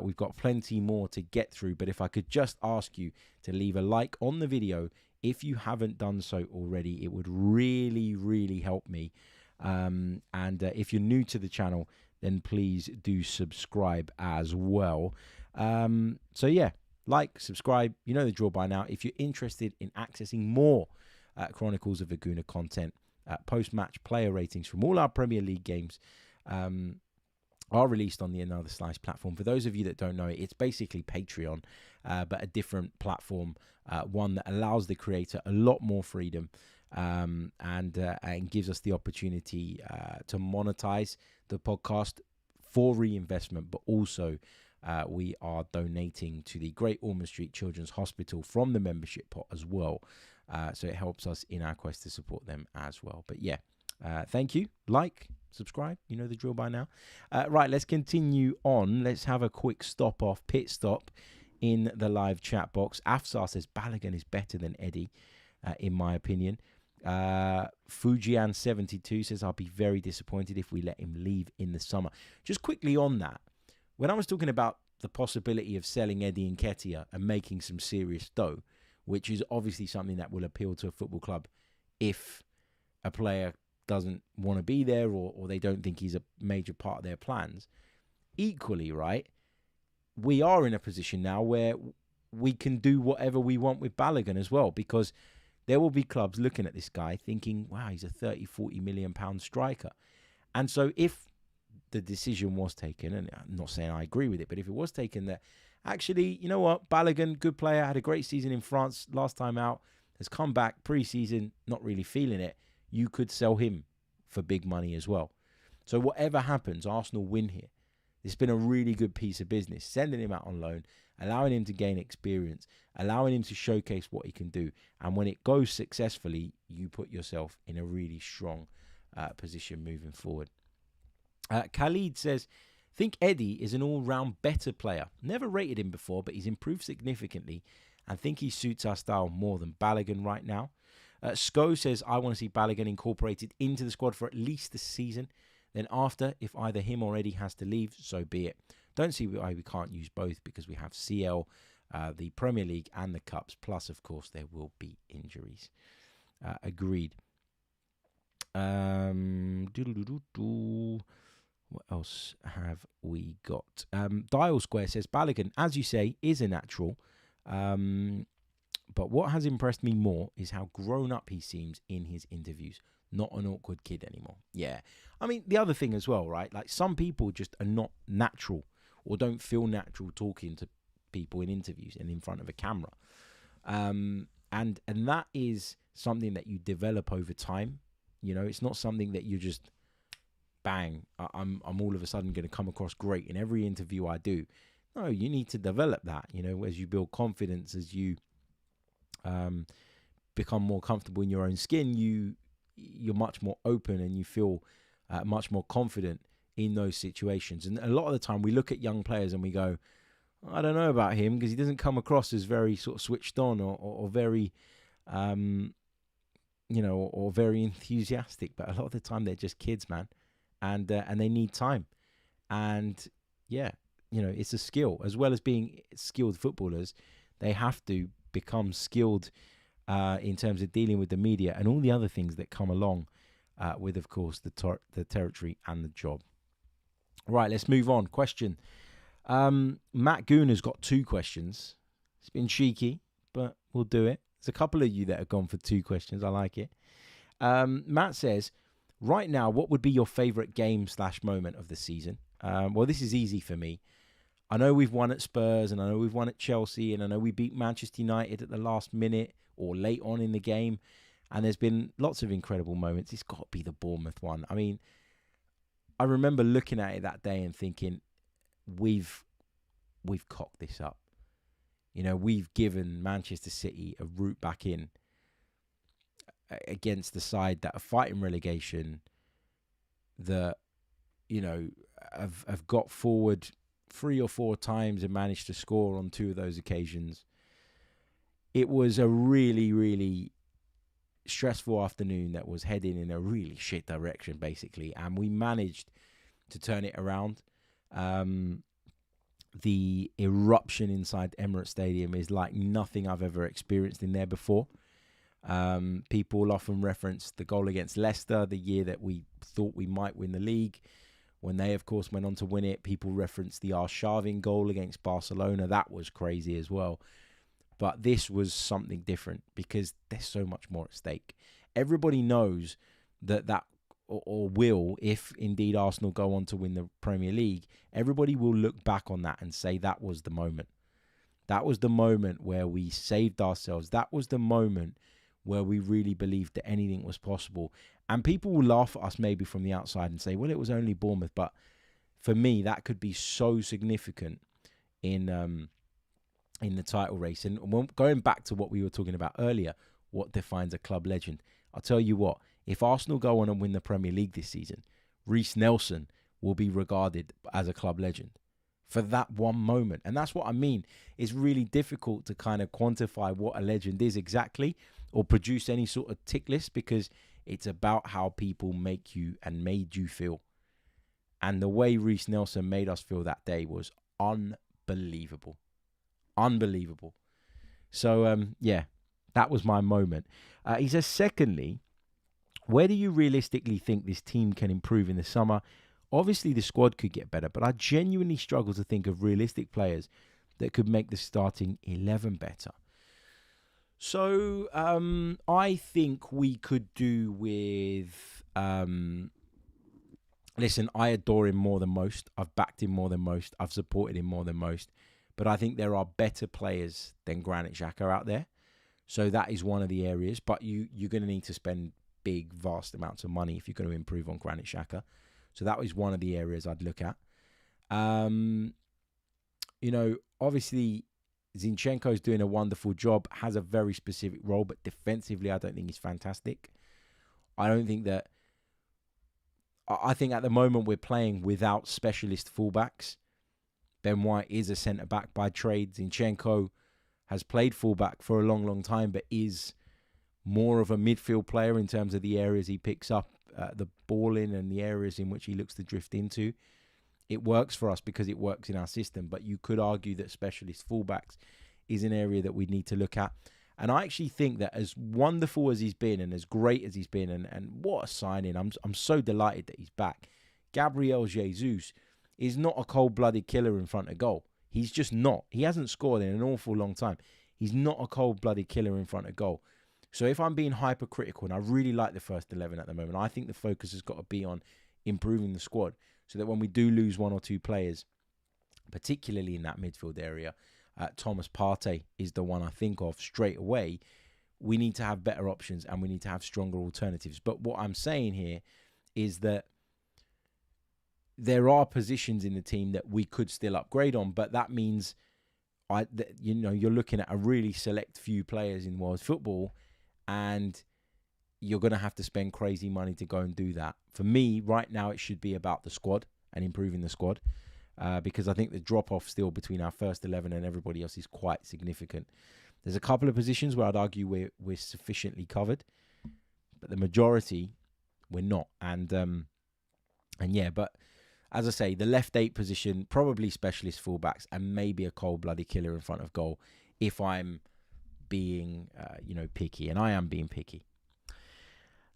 we've got plenty more to get through, but if I could just ask you to leave a like on the video if you haven't done so already, it would really, really help me. And if you're new to the channel, then please do subscribe as well. So yeah, like, subscribe, you know the drill by now. If you're interested in accessing more Chronicles of a Gooner content, post-match player ratings from all our Premier League games are released on the Another Slice platform. For those of you that don't know it, it's basically Patreon, but a different platform, one that allows the creator a lot more freedom and gives us the opportunity to monetize the podcast for reinvestment, but also we are donating to the Great Ormond Street Children's Hospital from the membership pot as well. So it helps us in our quest to support them as well. But yeah, thank you. Like, subscribe. You know the drill by now. Right, let's continue on. Let's have a quick pit stop in the live chat box. Afsar says Balogun is better than Eddie, in my opinion. Fujian72 says I'll be very disappointed if we let him leave in the summer. Just quickly on that, when I was talking about the possibility of selling Eddie Nketiah and making some serious dough, which is obviously something that will appeal to a football club if a player doesn't want to be there or they don't think he's a major part of their plans. Equally, right, we are in a position now where we can do whatever we want with Balogun as well, because there will be clubs looking at this guy thinking, wow, he's a 30, 40 million pound striker. And so if the decision was taken, and I'm not saying I agree with it, but if it was taken that actually, you know what, Balogun, good player, had a great season in France last time out, has come back pre-season, not really feeling it, you could sell him for big money as well. So whatever happens, Arsenal win here. It's been a really good piece of business, sending him out on loan, allowing him to gain experience, allowing him to showcase what he can do. And when it goes successfully, you put yourself in a really strong position moving forward. Khalid says, think Eddie is an all-round better player. Never rated him before, but he's improved significantly and think he suits our style more than Balogun right now. Sko says, I want to see Balogun incorporated into the squad for at least this season. Then after, if either him or Eddie has to leave, so be it. Don't see why we can't use both, because we have CL, the Premier League and the Cups. Plus, of course, there will be injuries. Agreed. What else have we got? Dial Square says, Balogun, as you say, is a natural. But what has impressed me more is how grown up he seems in his interviews. not an awkward kid anymore. Yeah. I mean, the other thing as well, right? Like, some people just are not natural or don't feel natural talking to people in interviews and in front of a camera. And that is something that you develop over time. You know, it's not something that you just bang, I'm all of a sudden going to come across great in every interview I do. No, you need to develop that, you know, as you build confidence, as you become more comfortable in your own skin, you're much more open and you feel much more confident in those situations. And a lot of the time we look at young players and we go, I don't know about him because he doesn't come across as very sort of switched on or very, you know, or very enthusiastic. But a lot of the time they're just kids, man. And they need time. And yeah, you know, it's a skill. As well as being skilled footballers, they have to become skilled in terms of dealing with the media and all the other things that come along with, of course, the territory and the job. Right, let's move on. Question. Matt Gooner's got 2 questions. It's been cheeky, but we'll do it. There's a couple of you that have gone for 2 questions. I like it. Matt says, right now, what would be your favourite game/moment of the season? Well, this is easy for me. I know we've won at Spurs and I know we've won at Chelsea and I know we beat Manchester United at the last minute or late on in the game. And there's been lots of incredible moments. It's got to be the Bournemouth one. I mean, I remember looking at it that day and thinking, we've cocked this up. You know, we've given Manchester City a route back in against the side that are fighting relegation, that, you know, have got forward 3 or 4 times and managed to score on 2 of those occasions. It was a really, really stressful afternoon that was heading in a really shit direction, basically. And we managed to turn it around. The eruption inside Emirates Stadium is like nothing I've ever experienced in there before. People often reference the goal against Leicester, the year that we thought we might win the league. When they, of course, went on to win it, people reference the Arshavin goal against Barcelona. That was crazy as well. But this was something different because there's so much more at stake. Everybody knows that or will, if indeed Arsenal go on to win the Premier League, everybody will look back on that and say that was the moment. That was the moment where we saved ourselves. That was the moment where we really believed that anything was possible. And people will laugh at us maybe from the outside and say, well, it was only Bournemouth. But for me, that could be so significant in the title race. And going back to what we were talking about earlier, what defines a club legend? I'll tell you what, if Arsenal go on and win the Premier League this season, Reece Nelson will be regarded as a club legend for that one moment. And that's what I mean. It's really difficult to kind of quantify what a legend is exactly or produce any sort of tick list because it's about how people make you and made you feel. And the way Reece Nelson made us feel that day was unbelievable. Unbelievable. So, yeah, that was my moment. He says, secondly, where do you realistically think this team can improve in the summer? Obviously, the squad could get better, but I genuinely struggle to think of realistic players that could make the starting 11 better. So, I think we could do with... listen, I adore him more than most. I've backed him more than most. I've supported him more than most. But I think there are better players than Granit Xhaka out there. So that is one of the areas. But you're going to need to spend big, vast amounts of money if you're going to improve on Granit Xhaka. So that is one of the areas I'd look at. You know, obviously, Zinchenko's doing a wonderful job, has a very specific role, but defensively, I don't think he's fantastic. I don't think that... I think at the moment we're playing without specialist fullbacks. Ben White is a centre-back by trade. Zinchenko has played fullback for a long, long time, but is more of a midfield player in terms of the areas he picks up the ball in and the areas in which he looks to drift into. It works for us because it works in our system, but you could argue that specialist fullbacks is an area that we need to look at. And I actually think that as wonderful as he's been and as great as he's been, and what a signing, I'm so delighted that he's back. Gabriel Jesus is not a cold-blooded killer in front of goal. He's just not. He hasn't scored in an awful long time. He's not a cold-blooded killer in front of goal. So if I'm being hypercritical, and I really like the first 11 at the moment, I think the focus has got to be on improving the squad so that when we do lose one or two players, particularly in that midfield area, Thomas Partey is the one I think of straight away. We need to have better options and we need to have stronger alternatives. But what I'm saying here is that there are positions in the team that we could still upgrade on, but that means you're looking at a really select few players in world football, and you're going to have to spend crazy money to go and do that. For me, right now, it should be about the squad and improving the squad, because I think the drop-off still between our first 11 and everybody else is quite significant. There's a couple of positions where I'd argue we're sufficiently covered, but the majority, we're not. And yeah, but as I say, the left 8 position, probably specialist fullbacks, and maybe a cold-blooded killer in front of goal if I'm being, picky. And I am being picky.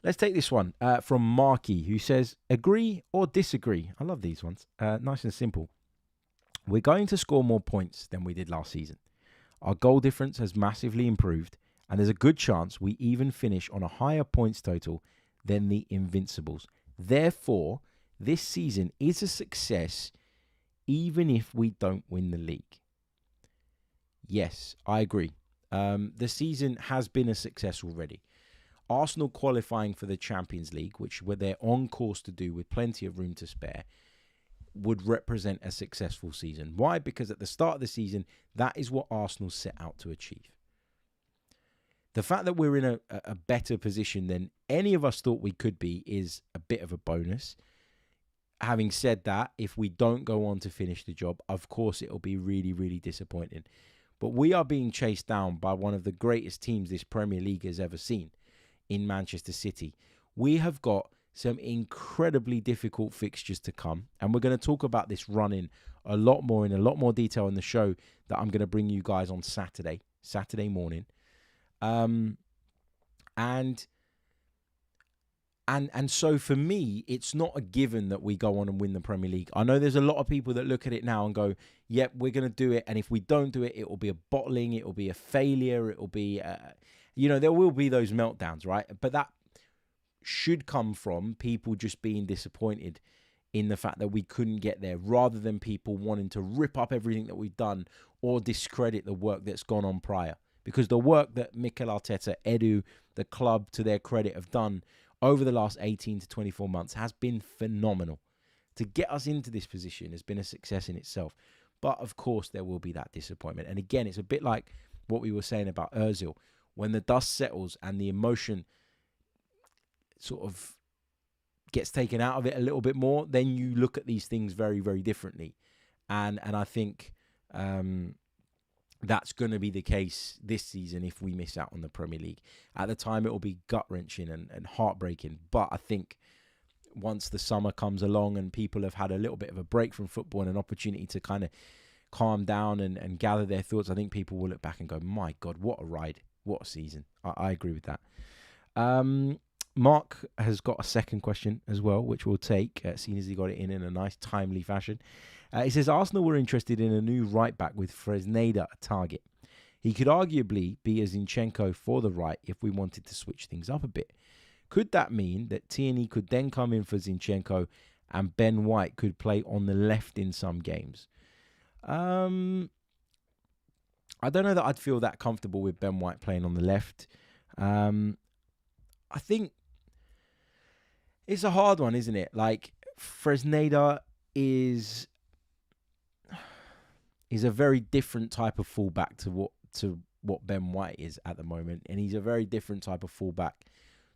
Let's take this one from Marky, who says, agree or disagree? I love these ones. Nice and simple. We're going to score more points than we did last season. Our goal difference has massively improved, and there's a good chance we even finish on a higher points total than the Invincibles. Therefore, this season is a success even if we don't win the league. Yes, I agree. The season has been a success already. Arsenal qualifying for the Champions League, which they're on course to do with plenty of room to spare, would represent a successful season. Why? Because at the start of the season, that is what Arsenal set out to achieve. The fact that we're in a better position than any of us thought we could be is a bit of a bonus. Having said that, if we don't go on to finish the job, of course it'll be really, really disappointing. But we are being chased down by one of the greatest teams this Premier League has ever seen in Manchester City. We have got some incredibly difficult fixtures to come, and we're going to talk about this run-in in a lot more detail in the show that I'm going to bring you guys on Saturday morning. And so for me, it's not a given that we go on and win the Premier League. I know there's a lot of people that look at it now and go, yep, we're going to do it. And if we don't do it, it will be a bottling. It will be a failure. It will be, there will be those meltdowns, right? But that should come from people just being disappointed in the fact that we couldn't get there, rather than people wanting to rip up everything that we've done or discredit the work that's gone on prior. Because the work that Mikel Arteta, Edu, the club, to their credit, have done over the last 18 to 24 months has been phenomenal. To get us into this position has been a success in itself. But of course, there will be that disappointment. And again, it's a bit like what we were saying about Özil. When the dust settles and the emotion sort of gets taken out of it a little bit more, then you look at these things very, very differently. And I think that's going to be the case this season if we miss out on the Premier League. At the time, it will be gut-wrenching and heartbreaking. But I think once the summer comes along and people have had a little bit of a break from football and an opportunity to kind of calm down and gather their thoughts, I think people will look back and go, my God, what a ride. What a season. I agree with that. Mark has got a second question as well, which we'll take, seeing as he got it in a nice, timely fashion. He says, Arsenal were interested in a new right-back with Fresneda a target. He could arguably be a Zinchenko for the right if we wanted to switch things up a bit. Could that mean that Tierney could then come in for Zinchenko and Ben White could play on the left in some games? I don't know that I'd feel that comfortable with Ben White playing on the left. I think it's a hard one, isn't it? Like, Fresneda is a very different type of fullback to what Ben White is at the moment, and he's a very different type of fullback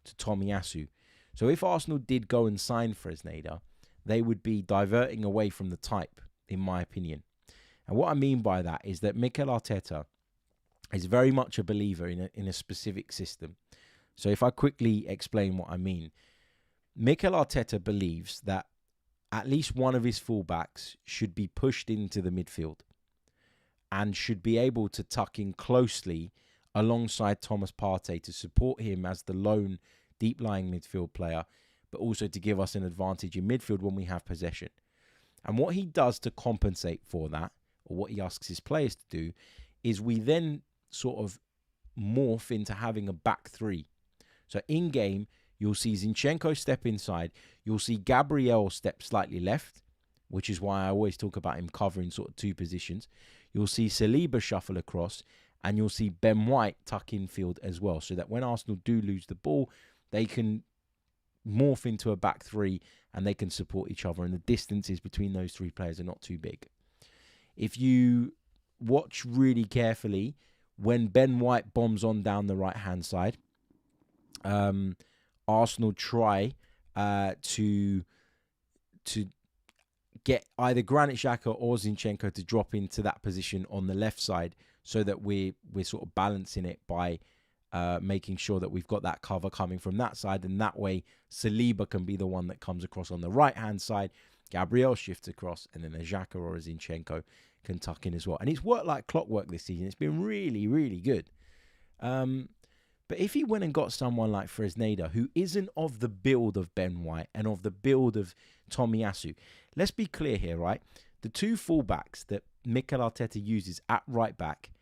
to Tomiyasu. So if Arsenal did go and sign Fresneda, they would be diverting away from the type, in my opinion. And what I mean by that is that Mikel Arteta is very much a believer in a specific system. So if I quickly explain what I mean, Mikel Arteta believes that at least one of his fullbacks should be pushed into the midfield and should be able to tuck in closely alongside Thomas Partey to support him as the lone deep-lying midfield player, but also to give us an advantage in midfield when we have possession. And what he does to compensate for that, or what he asks his players to do, is we then sort of morph into having a back three. So in game, you'll see Zinchenko step inside. You'll see Gabriel step slightly left, which is why I always talk about him covering sort of two positions. You'll see Saliba shuffle across, and you'll see Ben White tuck in field as well, so that when Arsenal do lose the ball, they can morph into a back three and they can support each other, and the distances between those three players are not too big. If you watch really carefully, when Ben White bombs on down the right-hand side, Arsenal try to get either Granit Xhaka or Zinchenko to drop into that position on the left side, so that we're sort of balancing it by making sure that we've got that cover coming from that side, and that way Saliba can be the one that comes across on the right-hand side, Gabriel shifts across, and then a Xhaka or a Zinchenko can tuck in as well. And it's worked like clockwork this season. It's been really, really good. But if he went and got someone like Fresneda, who isn't of the build of Ben White and of the build of Tomiyasu, let's be clear here, right? The two fullbacks that Mikel Arteta uses at right back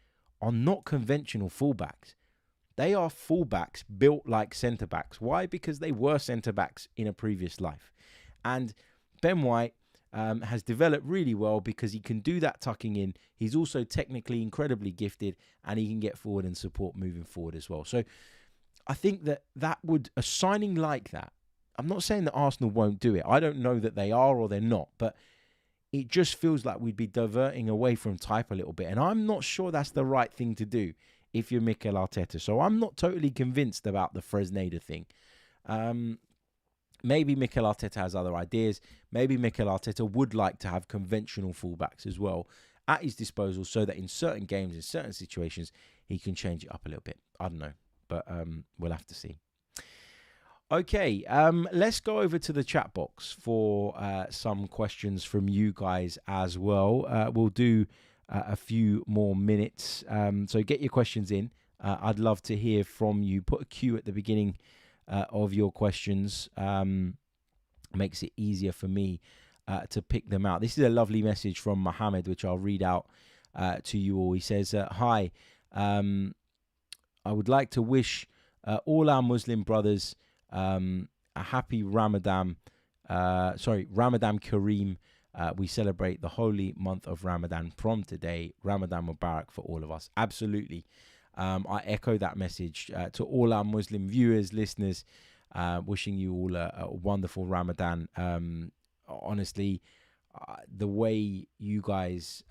are not conventional fullbacks. They are fullbacks built like centre-backs. Why? Because they were centre-backs in a previous life. And Ben White has developed really well because he can do that tucking in. He's also technically incredibly gifted, and he can get forward and support moving forward as well. So I think that a signing like that, I'm not saying that Arsenal won't do it. I don't know that they are or they're not, but it just feels like we'd be diverting away from type a little bit. And I'm not sure that's the right thing to do if you're Mikel Arteta. So I'm not totally convinced about the Fresneda thing. Maybe Mikel Arteta has other ideas. Maybe Mikel Arteta would like to have conventional fullbacks as well at his disposal, so that in certain games, in certain situations, he can change it up a little bit. I don't know, but we'll have to see. Okay, let's go over to the chat box for some questions from you guys as well. We'll do a few more minutes. So get your questions in. I'd love to hear from you. Put a Q at the beginning of your questions. Makes it easier for me to pick them out. This is a lovely message from Mohammed, which I'll read out to you all. He says, hi, I would like to wish all our Muslim brothers a happy Ramadan. Ramadan Kareem. We celebrate the holy month of Ramadan from today. Ramadan Mubarak for all of us. Absolutely. I echo that message to all our Muslim viewers, listeners, wishing you all a wonderful Ramadan. Honestly, the way you guys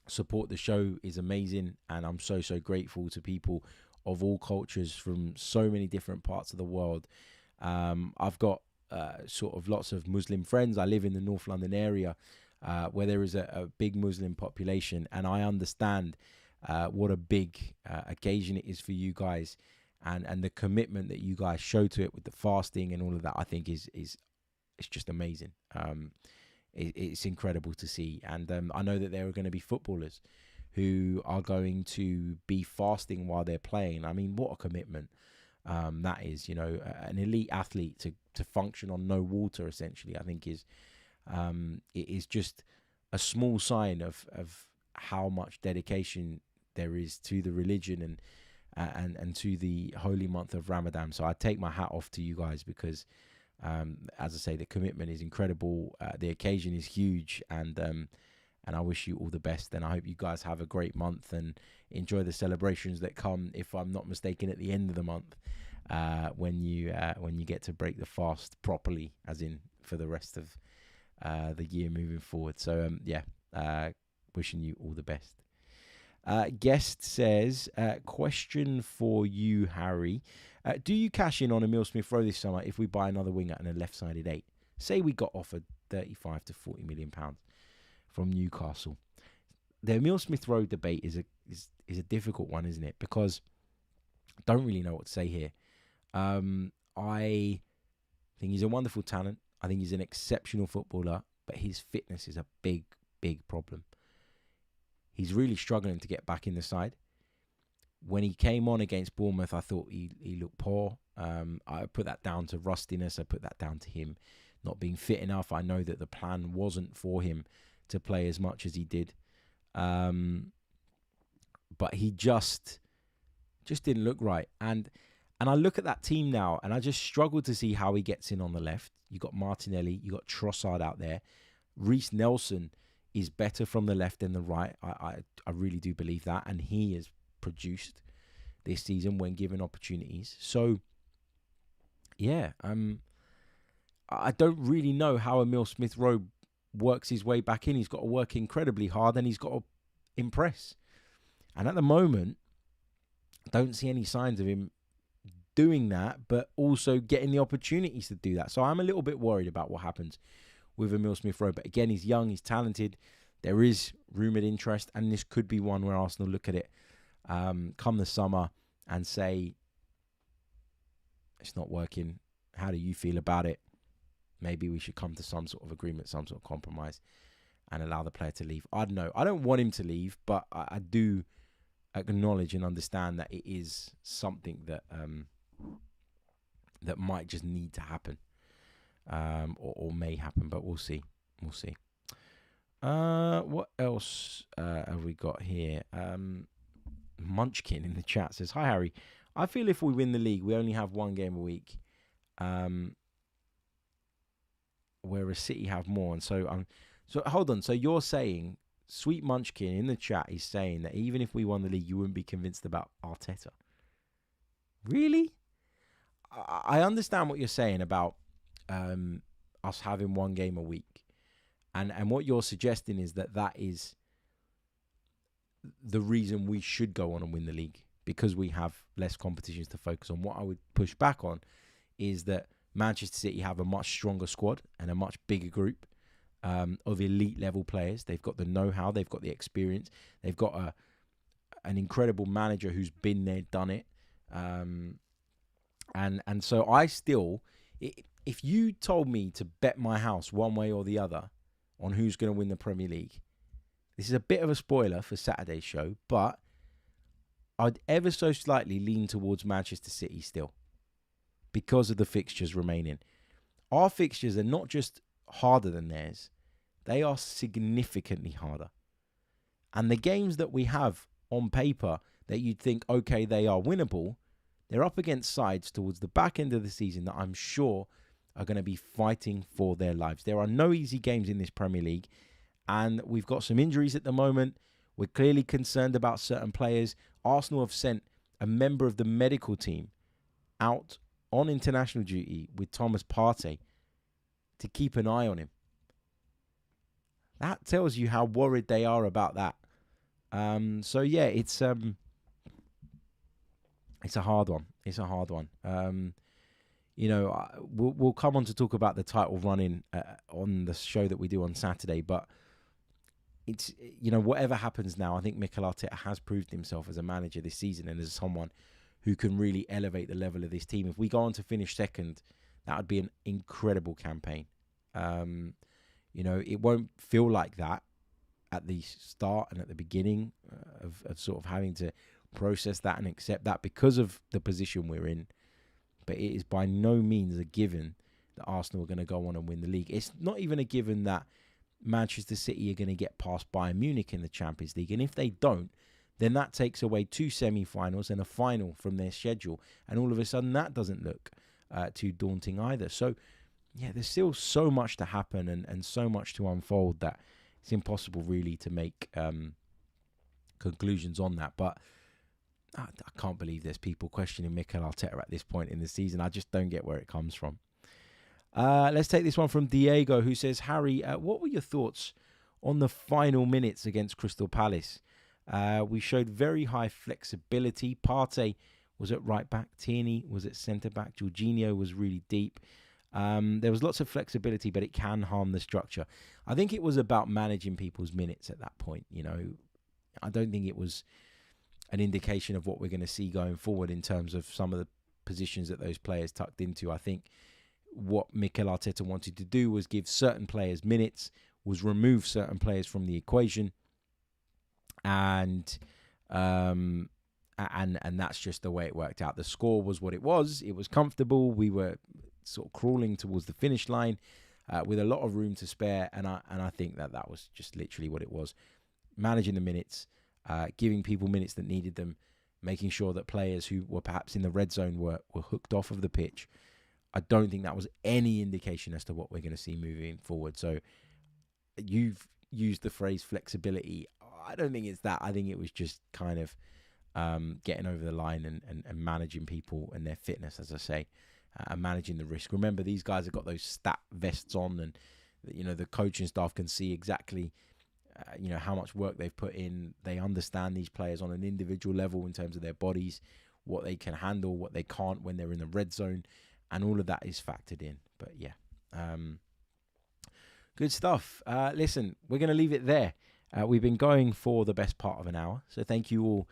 support the show is amazing, and I'm so grateful to people of all cultures from so many different parts of the world. I've got sort of lots of Muslim friends. I live in the North London area where there is a big Muslim population, and I understand what a big occasion it is for you guys, and the commitment that you guys show to it with the fasting and all of that. I think is it's just amazing. It's incredible to see, and I know that there are going to be footballers who are going to be fasting while they're playing. I mean, what a commitment that is. You know, an elite athlete to function on no water, essentially, I think it is just a small sign of how much dedication there is to the religion and to the holy month of Ramadan. So I take my hat off to you guys because, as I say, the commitment is incredible. The occasion is huge, and I wish you all the best. And I hope you guys have a great month and enjoy the celebrations that come, if I'm not mistaken, at the end of the month, when you get to break the fast properly, as in for the rest of the year moving forward. So wishing you all the best. Guest says, question for you, Harry. Do you cash in on Emile Smith-Rowe this summer if we buy another winger and a left-sided 8? Say we got offered 35 to 40 million pounds from Newcastle. The Emile Smith-Rowe debate is a difficult one, isn't it? Because I don't really know what to say here. I think he's a wonderful talent. I think he's an exceptional footballer, but his fitness is a big problem. He's really struggling to get back in the side. When he came on against Bournemouth, I thought he looked poor. I put that down to rustiness. I put that down to him not being fit enough. I know that the plan wasn't for him to play as much as he did. But he just Just didn't look right. And I look at that team now, and I just struggle to see how he gets in on the left. You got Martinelli, you got Trossard out there. Reece Nelson is better from the left than the right. I really do believe that, and he has produced this season when given opportunities. So, yeah, I don't really know how Emile Smith-Rowe works his way back in. He's got to work incredibly hard, and he's got to impress. And at the moment, I don't see any signs of him doing that, but also getting the opportunities to do that. So I'm a little bit worried about what happens with Emile Smith-Rowe. But again, he's young, he's talented. There is rumoured interest, and this could be one where Arsenal look at it come the summer and say, it's not working. How do you feel about it? Maybe we should come to some sort of agreement, some sort of compromise, and allow the player to leave. I don't know. I don't want him to leave, but I do acknowledge and understand that it is something that that might just need to happen, or may happen, but we'll see. We'll see. What else have we got here? Munchkin in the chat says, "Hi Harry, I feel if we win the league, we only have one game a week, whereas City have more." And so hold on. So you're saying, Sweet Munchkin in the chat is saying that even if we won the league, you wouldn't be convinced about Arteta? Really? I understand what you're saying about us having one game a week. And what you're suggesting is that is the reason we should go on and win the league, because we have less competitions to focus on. What I would push back on is that Manchester City have a much stronger squad and a much bigger group of elite level players. They've got the know-how, they've got the experience, they've got an incredible manager who's been there, done it. And so I still, if you told me to bet my house one way or the other on who's going to win the Premier League, this is a bit of a spoiler for Saturday's show, but I'd ever so slightly lean towards Manchester City still, because of the fixtures remaining. Our fixtures are not just harder than theirs, they are significantly harder. And the games that we have on paper that you'd think, okay, they are winnable, they're up against sides towards the back end of the season that I'm sure are going to be fighting for their lives. There are no easy games in this Premier League, and we've got some injuries at the moment. We're clearly concerned about certain players. Arsenal have sent a member of the medical team out on international duty with Thomas Partey to keep an eye on him. That tells you how worried they are about that. So yeah, it's a hard one. It's a hard one. We'll come on to talk about the title running on the show that we do on Saturday, but it's, whatever happens now, I think Mikel Arteta has proved himself as a manager this season and as someone who can really elevate the level of this team. If we go on to finish second, that would be an incredible campaign. It won't feel like that at the start and at the beginning of sort of having to process that and accept that because of the position we're in. But it is by no means a given that Arsenal are going to go on and win the league. It's not even a given that Manchester City are going to get past Bayern Munich in the Champions League. And if they don't, then that takes away 2 semi-finals and a final from their schedule. And all of a sudden, that doesn't look too daunting either. So, yeah, there's still so much to happen and so much to unfold that it's impossible really to make conclusions on that. But I can't believe there's people questioning Mikel Arteta at this point in the season. I just don't get where it comes from. Let's take this one from Diego, who says, Harry, what were your thoughts on the final minutes against Crystal Palace? We showed very high flexibility. Partey was at right back. Tierney was at centre back. Jorginho was really deep. There was lots of flexibility, but it can harm the structure. I think it was about managing people's minutes at that point. I don't think it was an indication of what we're going to see going forward in terms of some of the positions that those players tucked into. I think what Mikel Arteta wanted to do was give certain players minutes, was remove certain players from the equation, and that's just the way it worked out. The score was what it was. It was comfortable. We were sort of crawling towards the finish line with a lot of room to spare, and I think that was just literally what it was. Managing the minutes, giving people minutes that needed them, making sure that players who were perhaps in the red zone were hooked off of the pitch. I don't think that was any indication as to what we're going to see moving forward. So you've used the phrase flexibility. I don't think it's that. I think it was just kind of getting over the line and managing people and their fitness, as I say, and managing the risk. Remember, these guys have got those stat vests on, and the coaching staff can see exactly how much work they've put in. They understand these players on an individual level in terms of their bodies, what they can handle, what they can't when they're in the red zone, and all of that is factored in. But yeah, good stuff. Listen, we're going to leave it there. We've been going for the best part of an hour, so thank you all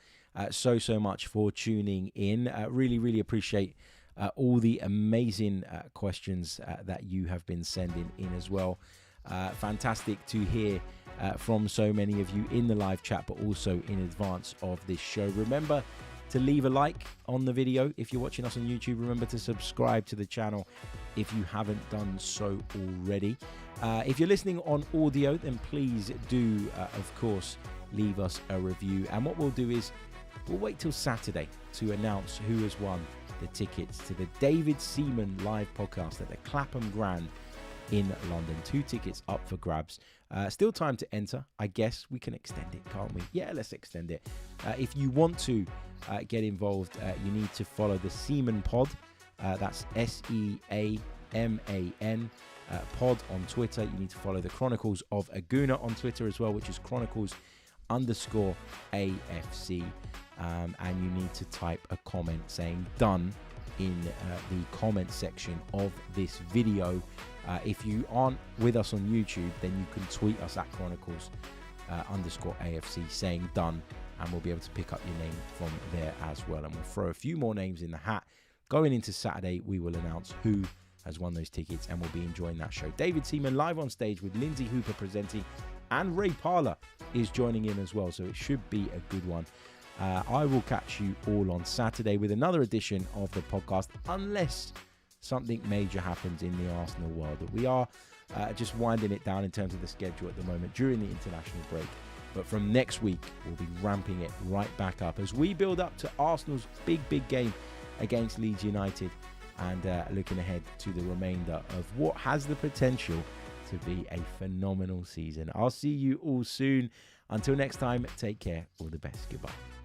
so much for tuning in. Really appreciate all the amazing questions that you have been sending in as well. Fantastic to hear from so many of you in the live chat, but also in advance of this show. Remember to leave a like on the video if you're watching us on YouTube. Remember to subscribe to the channel if you haven't done so already. If you're listening on audio, then please do, of course, leave us a review. And what we'll do is we'll wait till Saturday to announce who has won the tickets to the David Seaman live podcast at the Clapham Grand in London. 2 tickets up for grabs. Still time to enter. I guess we can extend it, can't we? Yeah, let's extend it. If you want to get involved, you need to follow the Seaman Pod. That's SEAMAN pod on Twitter. You need to follow the Chronicles of a Gooner on Twitter as well, which is Chronicles_AFC. And you need to type a comment saying done in the comment section of this video. If you aren't with us on YouTube, then you can tweet us at Chronicles_AFC saying done, and we'll be able to pick up your name from there as well. And we'll throw a few more names in the hat. Going into Saturday, we will announce who has won those tickets, and we'll be enjoying that show. David Seaman live on stage with Lindsay Hooper presenting, and Ray Parlour is joining in as well, so it should be a good one. I will catch you all on Saturday with another edition of the podcast, unless something major happens in the Arsenal world. But we are just winding it down in terms of the schedule at the moment during the international break. But from next week, we'll be ramping it right back up as we build up to Arsenal's big game against Leeds United, and looking ahead to the remainder of what has the potential to be a phenomenal season. I'll see you all soon. Until next time, take care. All the best. Goodbye.